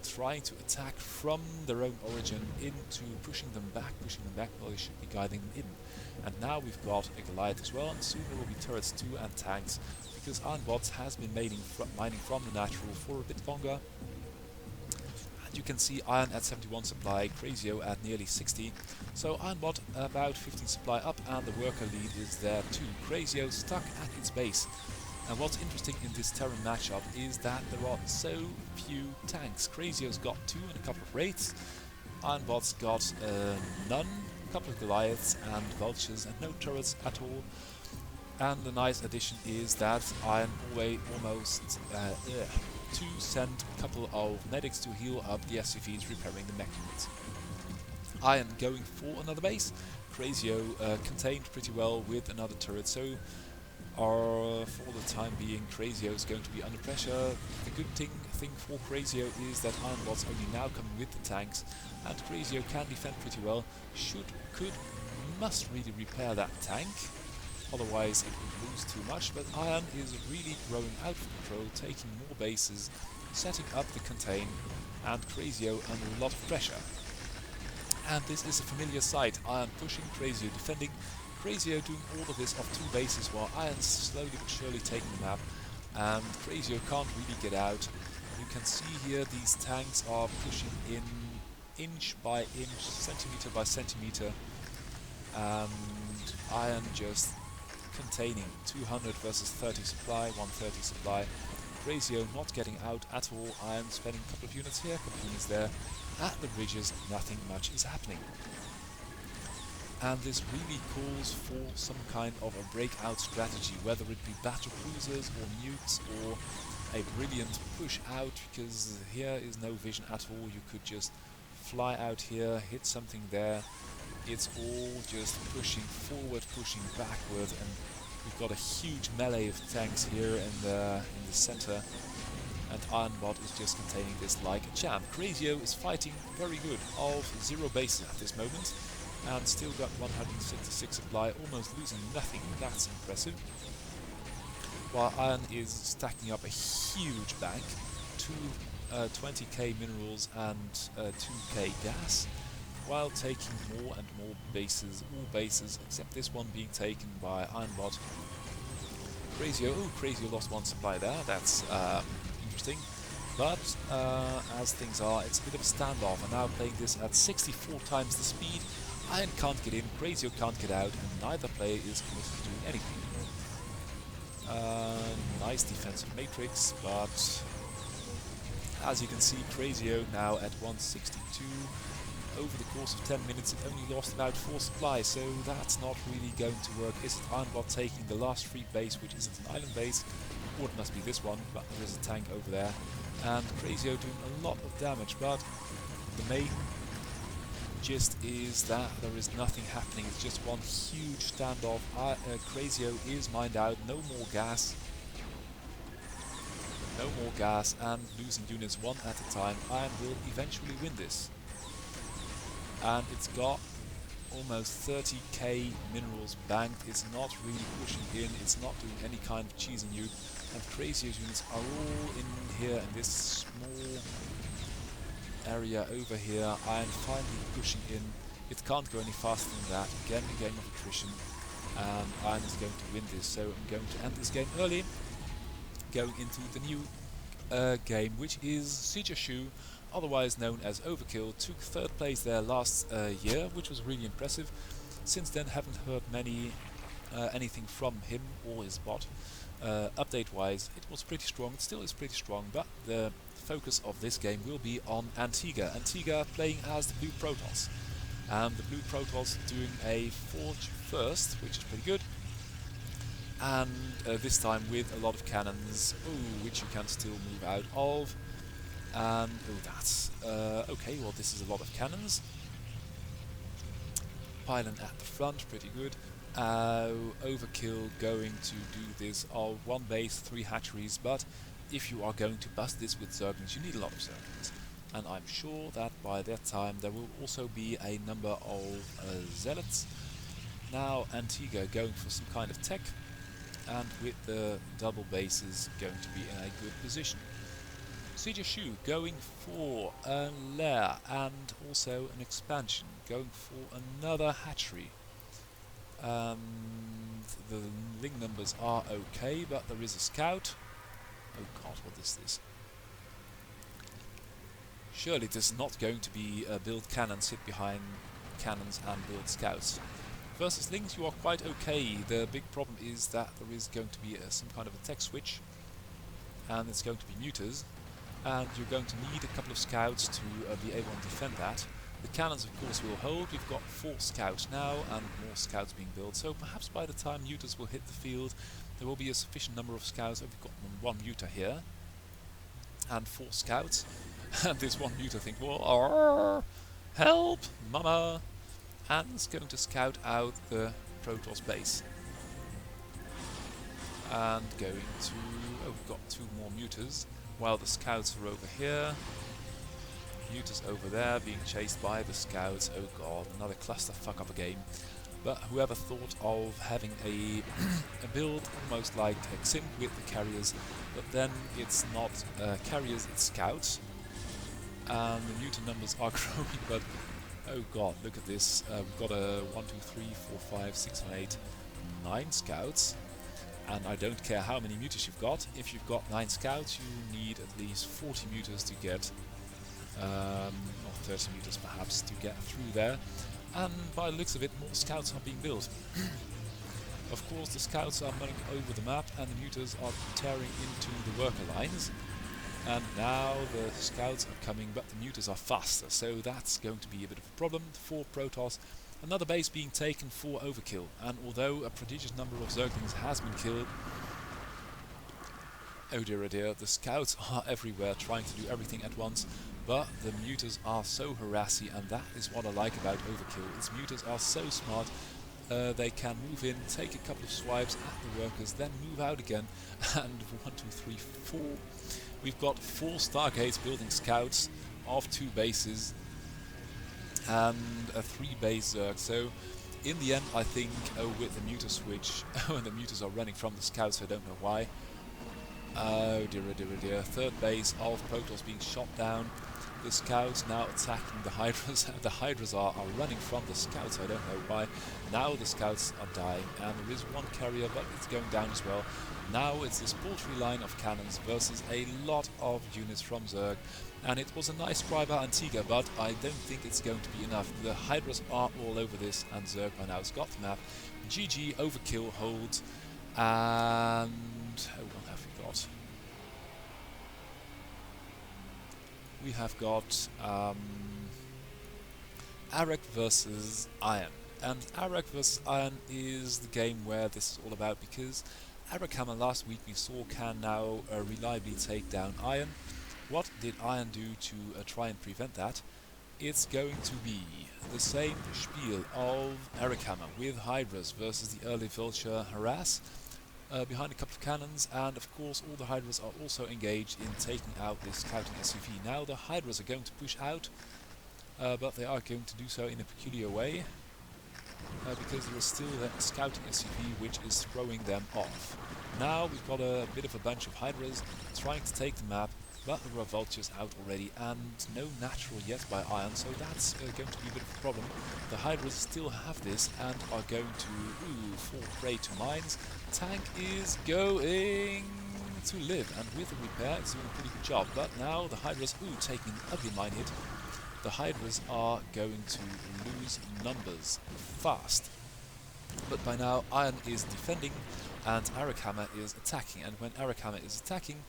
trying to attack from their own origin into pushing them back, well, they should be guiding them in. And now we've got a Goliath as well, and soon there will be turrets too and tanks, because Ironbots has been mining from the natural for a bit longer. And you can see Iron at 71 supply, Crazio at nearly 60, so Ironbot about 15 supply up, and the worker lead is there too. Crazio stuck at its base. And what's interesting in this Terran matchup is that there are so few tanks. Crazio's got 2 and a couple of Wraiths, Ironbot's got none, a couple of Goliaths and Vultures, and no turrets at all. And the nice addition is that Iron almost to send a couple of medics to heal up the SCVs repairing the mech units. Iron going for another base, Crazio contained pretty well with another turret, so for the time being Crazio is going to be under pressure. The good thing for Crazio is that Ironbot's only now coming with the tanks, and Crazio can defend pretty well. Must really repair that tank, otherwise it would lose too much, but Iron is really growing out of control, taking more bases, setting up the contain, and Crazio under a lot of pressure. And this is a familiar sight, Iron pushing, Crazio defending, Crazio doing all of this off 2 bases while Iron's slowly but surely taking the map, and Crazio can't really get out. You can see here these tanks are pushing in inch by inch, centimeter by centimeter, and Iron just containing 200 versus 30 supply, 130 supply. Crazio not getting out at all, Iron spending a couple of units here, a couple of units there. At the bridges, nothing much is happening. And this really calls for some kind of a breakout strategy, whether it be battle cruisers or nukes or a brilliant push out, because here is no vision at all. You could just fly out here, hit something there. It's all just pushing forward, pushing backward, and we've got a huge melee of tanks here in the center, and Ironbot is just containing this like a champ. Crazio is fighting very good, of 0 bases at this moment, and still got 166 supply, almost losing nothing. That's impressive. While Iron is stacking up a huge bank, 20k minerals and 2k gas, while taking more and more bases, all bases except this one being taken by Ironbot. Crazio, Crazio lost 1 supply there, that's interesting. But as things are, it's a bit of a standoff, and now playing this at 64 times the speed. Iron can't get in, Crazio can't get out, and neither player is committed to doing anything. Nice defensive matrix, but as you can see, Crazio now at 162. Over the course of 10 minutes, it only lost about 4 supply, so that's not really going to work. Is it Ironbot taking the last free base, which isn't an island base, or it must be this one, but there is a tank over there, and Crazio doing a lot of damage, but the main gist is that there is nothing happening. It's just one huge standoff. Crazio is mined out, no more gas, and losing units one at a time. Iron will eventually win this. And it's got almost 30k minerals banked. It's not really pushing in, it's not doing any kind of cheesing you, and Crazio's units are all in here in this small area over here. Iron finally pushing in. It can't go any faster than that. Again, a game of attrition, and Iron is going to win this, so I'm going to end this game early, going into the new game, which is Sijashu, otherwise known as Overkill. Took 3rd place there last year, which was really impressive. Since then, haven't heard anything from him or his bot. Update-wise, it was pretty strong. It still is pretty strong, but the focus of this game will be on Antiga. Antiga playing as the Blue Protoss, and the Blue Protoss doing a Forge first, which is pretty good. and this time with a lot of cannons, which you can still move out of. And that's okay. Well, this is a lot of cannons. Pylon at the front, pretty good. Overkill going to do this all one base, 3 hatcheries, but if you are going to bust this with Zerglings, you need a lot of Zerglings. And I'm sure that by that time there will also be a number of Zealots. Now Antiga going for some kind of tech, and with the double bases going to be in a good position. Shu going for a lair and also an expansion, going for another hatchery. The link numbers are okay, but there is a scout. Oh god, what is this? Surely this is not going to be build cannons, sit behind cannons and build scouts. Versus links you are quite okay. The big problem is that there is going to be some kind of a tech switch, and it's going to be mutas, and you're going to need a couple of scouts to be able to defend that. The cannons of course will hold. We've got 4 scouts now and more scouts being built, so perhaps by the time mutas will hit the field there will be a sufficient number of scouts. We've got 1 muta here and 4 scouts, and this 1 muta thinks, well, help, mama, and it's going to scout out the Protoss base. And going to, we've got 2 more mutas, while the scouts are over here. Mutas over there being chased by the scouts. Oh god, another clusterfuck of a game. But whoever thought of having a build almost like Xim with the carriers, but then it's not carriers, it's scouts. And the mutant numbers are growing, but oh god, look at this. We've got a 1, 2, 3, 4, 5, 6, 7, 8, 9 scouts. And I don't care how many mutas you've got. If you've got 9 scouts, you need at least 40 mutas to get, or 30 mutas perhaps, to get through there. And by the looks of it, more scouts are being built. Of course, the scouts are running over the map, and the mutas are tearing into the worker lines. And now the scouts are coming, but the mutas are faster, so that's going to be a bit of a problem for Protoss. Another base being taken for Overkill, and although a prodigious number of Zerglings has been killed, oh dear, the scouts are everywhere trying to do everything at once, but the mutas are so harassy, and that is what I like about Overkill. Its mutas are so smart, they can move in, take a couple of swipes at the workers, then move out again, and 1, 2, 3, 4. We've got 4 Stargates building scouts of 2 bases, and a 3 base Zerg. So in the end I think with the muta switch, and the mutas are running from the scouts, I don't know why. Oh dear, 3rd base of Protoss being shot down. The scouts now attacking the Hydras, and the Hydras are running from the scouts, I don't know why. Now the scouts are dying, and there is 1 carrier, but it's going down as well. Now it's this poultry line of cannons versus a lot of units from Zerg. And it was a nice try by Antiga, but I don't think it's going to be enough. The Hydras are all over this, and Zerg by now has got the map. GG, Overkill holds, and what have we got? We have got Arak versus Iron. And Arak versus Iron is the game where this is all about, because Arak Hammer last week we saw can now reliably take down Iron. What did Iron do to try and prevent that? It's going to be the same spiel of Arak Hammer with Hydras versus the early Vulture harass behind a couple of cannons, and of course all the Hydras are also engaged in taking out this scouting SCV. Now the Hydras are going to push out, but they are going to do so in a peculiar way, because there is still that scouting SCV which is throwing them off. Now we've got a bit of a bunch of Hydras trying to take the map, but there are vultures out already, and no natural yet by Iron, so that's going to be a bit of a problem. The Hydras still have this and are going to fall prey to mines. Tank is going to live, and with the repair it's doing a pretty good job, but now the Hydras, taking an ugly mine hit. The Hydras are going to lose numbers fast. But by now Iron is defending and Arak Hammer is attacking, and when Arak Hammer is attacking,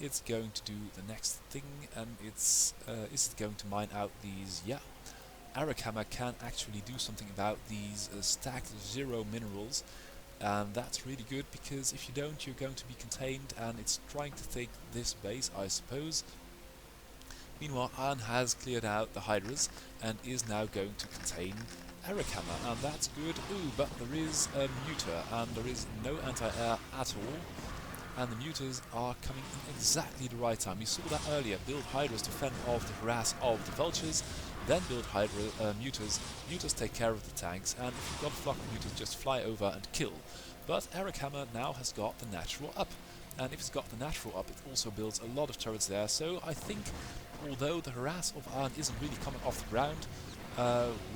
it's going to do the next thing, and it's is it going to mine out these? Yeah, Arak Hammer can actually do something about these stacked 0 minerals, and that's really good, because if you don't, you're going to be contained, and it's trying to take this base, I suppose. Meanwhile, Iron has cleared out the Hydras and is now going to contain Hammer, and that's good. Ooh, but there is a Muta, and there is no anti-air at all. And the Mutas are coming in exactly the right time. We saw that earlier. Build Hydras to fend off the harass of the Vultures, then build Mutas. Mutas take care of the tanks, and if you've got a flock of Mutas, just fly over and kill. But Hammer now has got the natural up. And if it's got the natural up, it also builds a lot of turrets there. So I think, although the harass of Iron isn't really coming off the ground,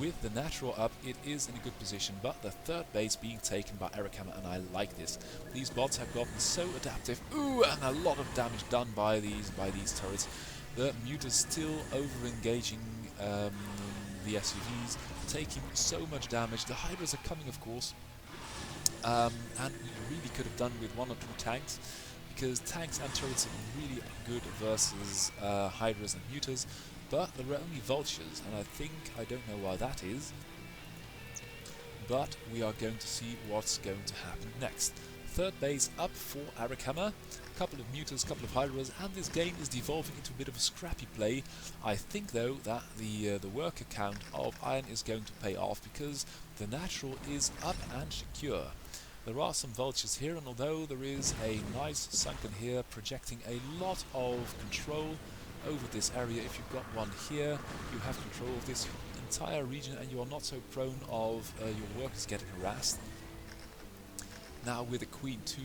with the natural up, it is in a good position, but the third base being taken by Hammer, and I like this. These bots have gotten so adaptive. Ooh, and a lot of damage done by these turrets. The Mutas still over-engaging the SUVs, taking so much damage. The Hydras are coming, of course, and we really could have done with 1 or 2 tanks, because tanks and turrets are really good versus Hydras and Mutas. But there are only Vultures, and I don't know why that is. But we are going to see what's going to happen next. Third base up for Hammer. Couple of Mutas, couple of Hydras, and this game is devolving into a bit of a scrappy play. I think though that the worker count of Iron is going to pay off, because the natural is up and secure. There are some Vultures here, and although there is a nice sunken here projecting a lot of control over this area, if you've got one here, you have control of this entire region, and you are not so prone of your workers getting harassed. Now with a Queen too,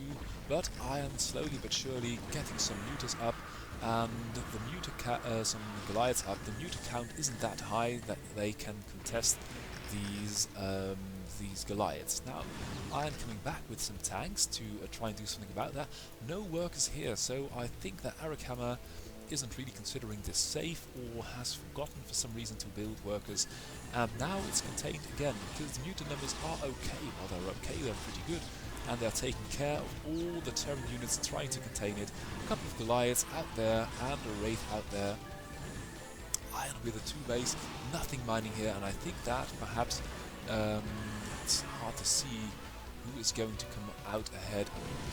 but Iron slowly but surely getting some Mutas up, and the some Goliaths up. The Muta count isn't that high that they can contest these Goliaths. Now, Iron coming back with some tanks to try and do something about that. No workers here, so I think that Hammer isn't really considering this safe, or has forgotten for some reason to build workers, and now it's contained again, because the Mutant numbers are okay. Well, they're okay, they're pretty good, and they're taking care of all the Terran units trying to contain it. A couple of Goliaths out there, and a Wraith out there. Iron with a 2 base, nothing mining here, and I think that perhaps it's hard to see who is going to come out ahead,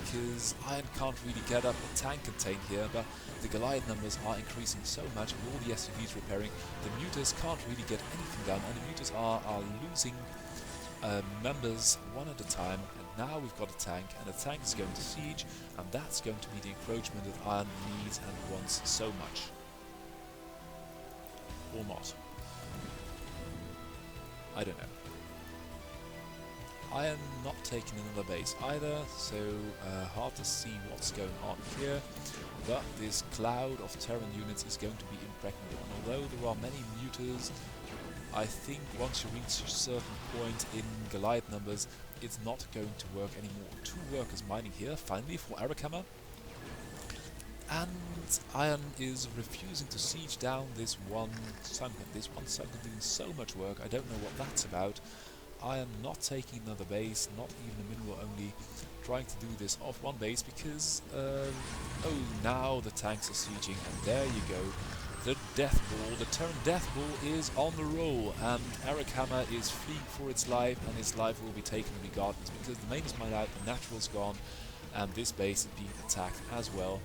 because Iron can't really get up a tank contained here, but the Goliath numbers are increasing so much, and all the SUVs repairing. The Mutas can't really get anything done, and the Mutas are losing members one at a time, and now we've got a tank, and the tank is going to siege, and that's going to be the encroachment that Iron needs and wants so much. Or not. I don't know. Iron not taking another base either, so hard to see what's going on here. But this cloud of Terran units is going to be impregnable. And although there are many Mutas, I think once you reach a certain point in Goliath numbers, it's not going to work anymore. 2 workers mining here, finally, for Hammer. And Iron is refusing to siege down this one sunken. This one sunken doing so much work, I don't know what that's about. Iron not taking another base, not even a mineral only, trying to do this off 1 base, because, oh, now the tanks are sieging, and there you go. The Death Ball, the Terran Death Ball is on the roll, and Hammer is fleeing for its life, and its life will be taken regardless, because the main is mined out, the natural's gone, and this base is being attacked as well.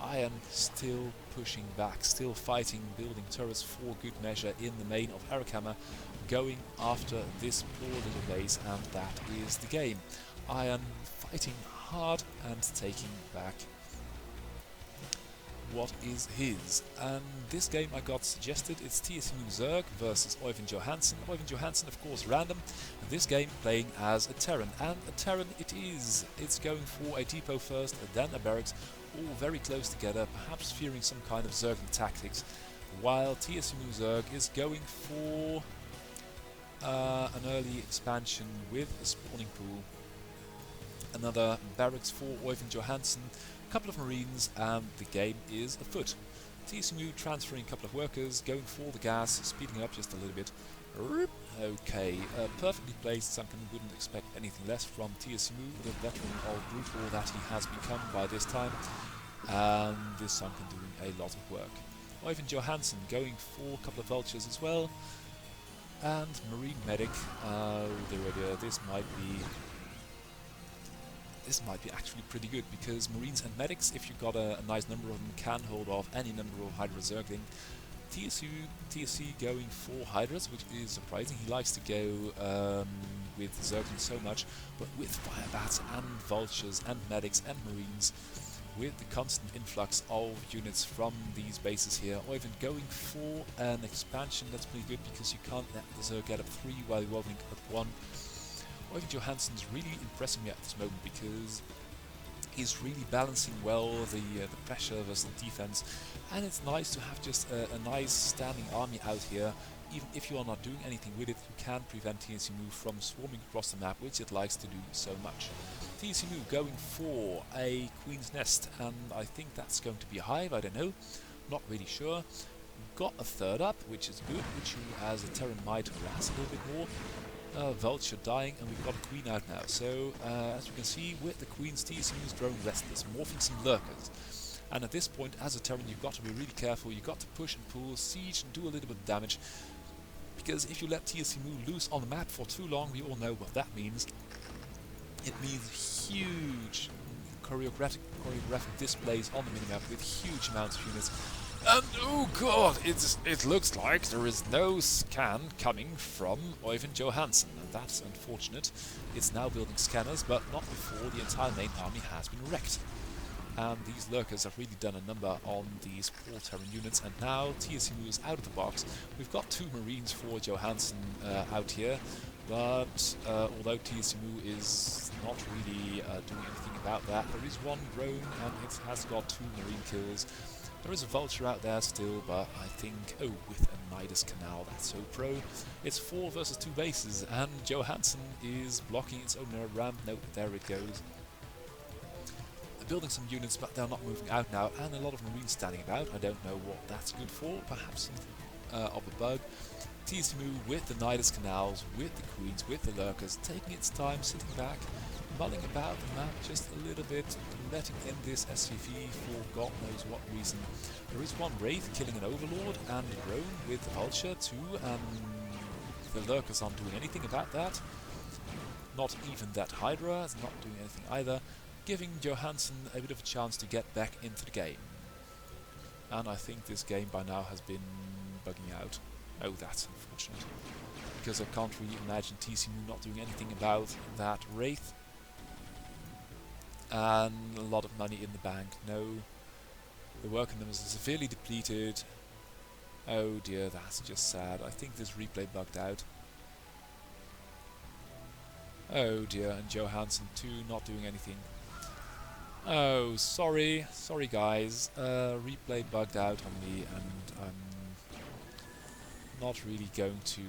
Iron still pushing back, still fighting, building turrets for good measure in the main of Hammer, going after this poor little base, and that is the game. Iron fighting hard and taking back what is his. And this game I got suggested, it's TSC Mo versus Johansson. Johansson, of course, random, and this game playing as a Terran, and a Terran it is. It's going for a depot first, then a barracks, all very close together, perhaps fearing some kind of Zergling tactics, while TSC Mo is going for an early expansion with a spawning pool, another barracks for Johansson, a couple of marines, and the game is afoot. TSC Mo transferring a couple of workers, going for the gas, speeding up just a little bit. Okay, perfectly placed sunken, wouldn't expect anything less from TSC Mo, the veteran of brutal that he has become by this time, and this sunken doing a lot of work. Johansson going for a couple of vultures as well, and marine medic. This might be this might be actually pretty good, because Marines and Medics, if you've got a nice number of them, can hold off any number of Hydra Zergling. TSC going for Hydras, which is surprising. He likes to go with Zergling so much, but with Fire Bats and Vultures and Medics and Marines, with the constant influx of units from these bases here, or even going for an expansion, that's pretty good, because you can't let the Zerg get up 3 while you're rolling up 1. Or even Johansson's really impressing me at this moment, because he's really balancing well the pressure versus the defense, and it's nice to have just a nice standing army out here. Even if you are not doing anything with it, you can prevent TSC Mo from swarming across the map, which it likes to do so much. TSC Mo going for a Queen's Nest, and I think that's going to be a hive, I don't know, not really sure. Got a third up, which is good, which you as a Terran might harass a little bit more. Vulture dying, and we've got a Queen out now. So, as you can see, with the Queens, TSC Mo is growing restless, morphing some Lurkers. And at this point, as a Terran, you've got to be really careful. You've got to push and pull, siege, and do a little bit of damage. Because if you let TSC Mo loose on the map for too long, we all know what that means. It means huge choreographic displays on the minimap with huge amounts of units. And oh god, it looks like there is no scan coming from Oyvind Johansson, and that's unfortunate. It's now building scanners, but not before the entire main army has been wrecked. And these Lurkers have really done a number on these poor Terran units, and now TSC Mo is out of the box. We've got 2 Marines for Johansson out here, but although TSC Mo is not really doing anything about that, there is 1 drone and it has got 2 Marine kills. There is a Vulture out there still, but I think, oh, with a Nidus Canal, that's so pro. It's 4 versus 2 bases, and Johansson is blocking its own ramp. Nope, there it goes. They're building some units, but they're not moving out now, and a lot of Marines standing about. I don't know what that's good for, perhaps something of a bug. TSC Mo with the Nidus Canals, with the Queens, with the Lurkers, taking its time, sitting back, mulling about the map just a little bit, letting in this SCV for God knows what reason. There is 1 Wraith killing an Overlord and a drone with the Vulture too, and the Lurkers aren't doing anything about that. Not even that Hydra is not doing anything either, giving Johansson a bit of a chance to get back into the game. And I think this game by now has been bugging out. Oh, that's unfortunate, because I can't really imagine TSC Mo not doing anything about that Wraith. And a lot of money in the bank. No, the worker numbers are severely depleted. Oh dear, that's just sad. I think this replay bugged out. Oh dear, and Johansson too, not doing anything. Oh, sorry guys. Replay bugged out on me, and I'm not really going to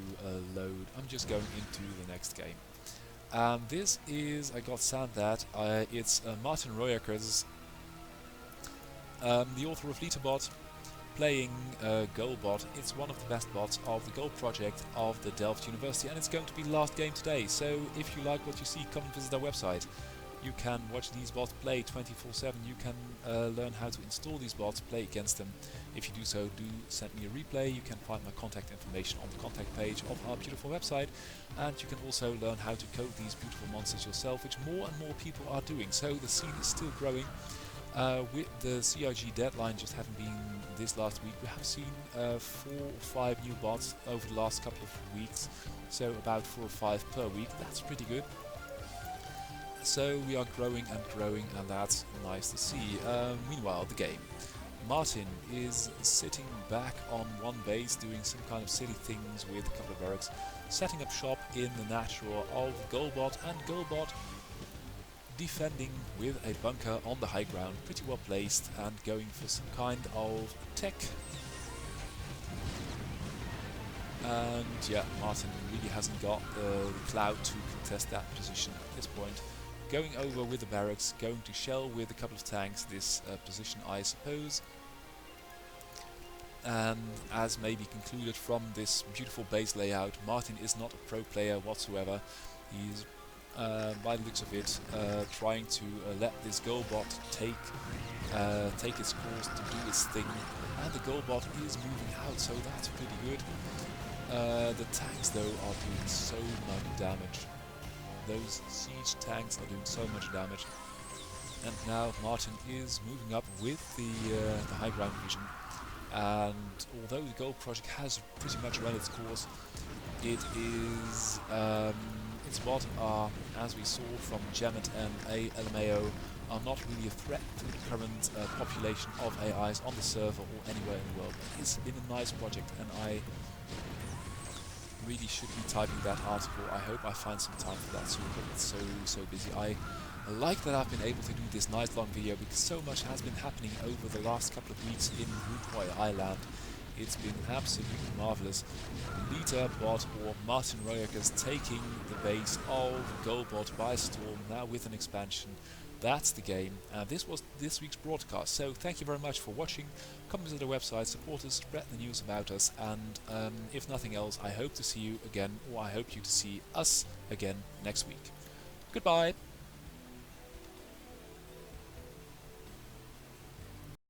load. I'm just going into the next game. And this is, I got sent that, it's Martin Royaker's, the author of Letterbot, playing Gobot. It's one of the best bots of the Go project of the Delft University, and it's going to be the last game today. So if you like what you see, come and visit our website. You can watch these bots play 24/7. You can learn how to install these bots, play against them. If you do so, do send me a replay. You can find my contact information on the contact page of our beautiful website, and you can also learn how to code these beautiful monsters yourself, which more and more people are doing. So the scene is still growing. With the CRG deadline just having been this last week, we have seen 4 or 5 new bots over the last couple of weeks, so about 4 or 5 per week. That's pretty good. So we are growing, and that's nice to see. Meanwhile, the game. Martin is sitting back on 1 base, doing some kind of silly things with a couple of barracks, setting up shop in the natural of Gobot, and Gobot defending with a bunker on the high ground, pretty well placed, and going for some kind of tech. And yeah, Martin really hasn't got the clout to contest that position at this point. Going over with the barracks, going to shell with a couple of tanks this position, I suppose. And as may be concluded from this beautiful base layout, Martin is not a pro player whatsoever. He's, by the looks of it, trying to let this Gobot take its course to do its thing. And the Gobot is moving out, so that's pretty good. The tanks though are doing so much damage. Those siege tanks are doing so much damage. And now Martin is moving up with the high ground division. And although the gold project has pretty much run its course, it is its bot are, as we saw from Jamet and LMAO, are not really a threat to the current population of AIs on the server or anywhere in the world. It's been a nice project, and I really should be typing that article. I hope I find some time for that soon, but it's so busy. I like that I've been able to do this nice long video because so much has been happening over the last couple of weeks in Root Island. It's been absolutely marvelous. Lita bot or Martin Royakas taking the base of Gobot by storm, now with an expansion. That's the game, and this was this week's broadcast. So thank you very much for watching. Come visit the website, support us, spread the news about us, and if nothing else, I hope to see you again, or I hope you to see us again next week. Goodbye!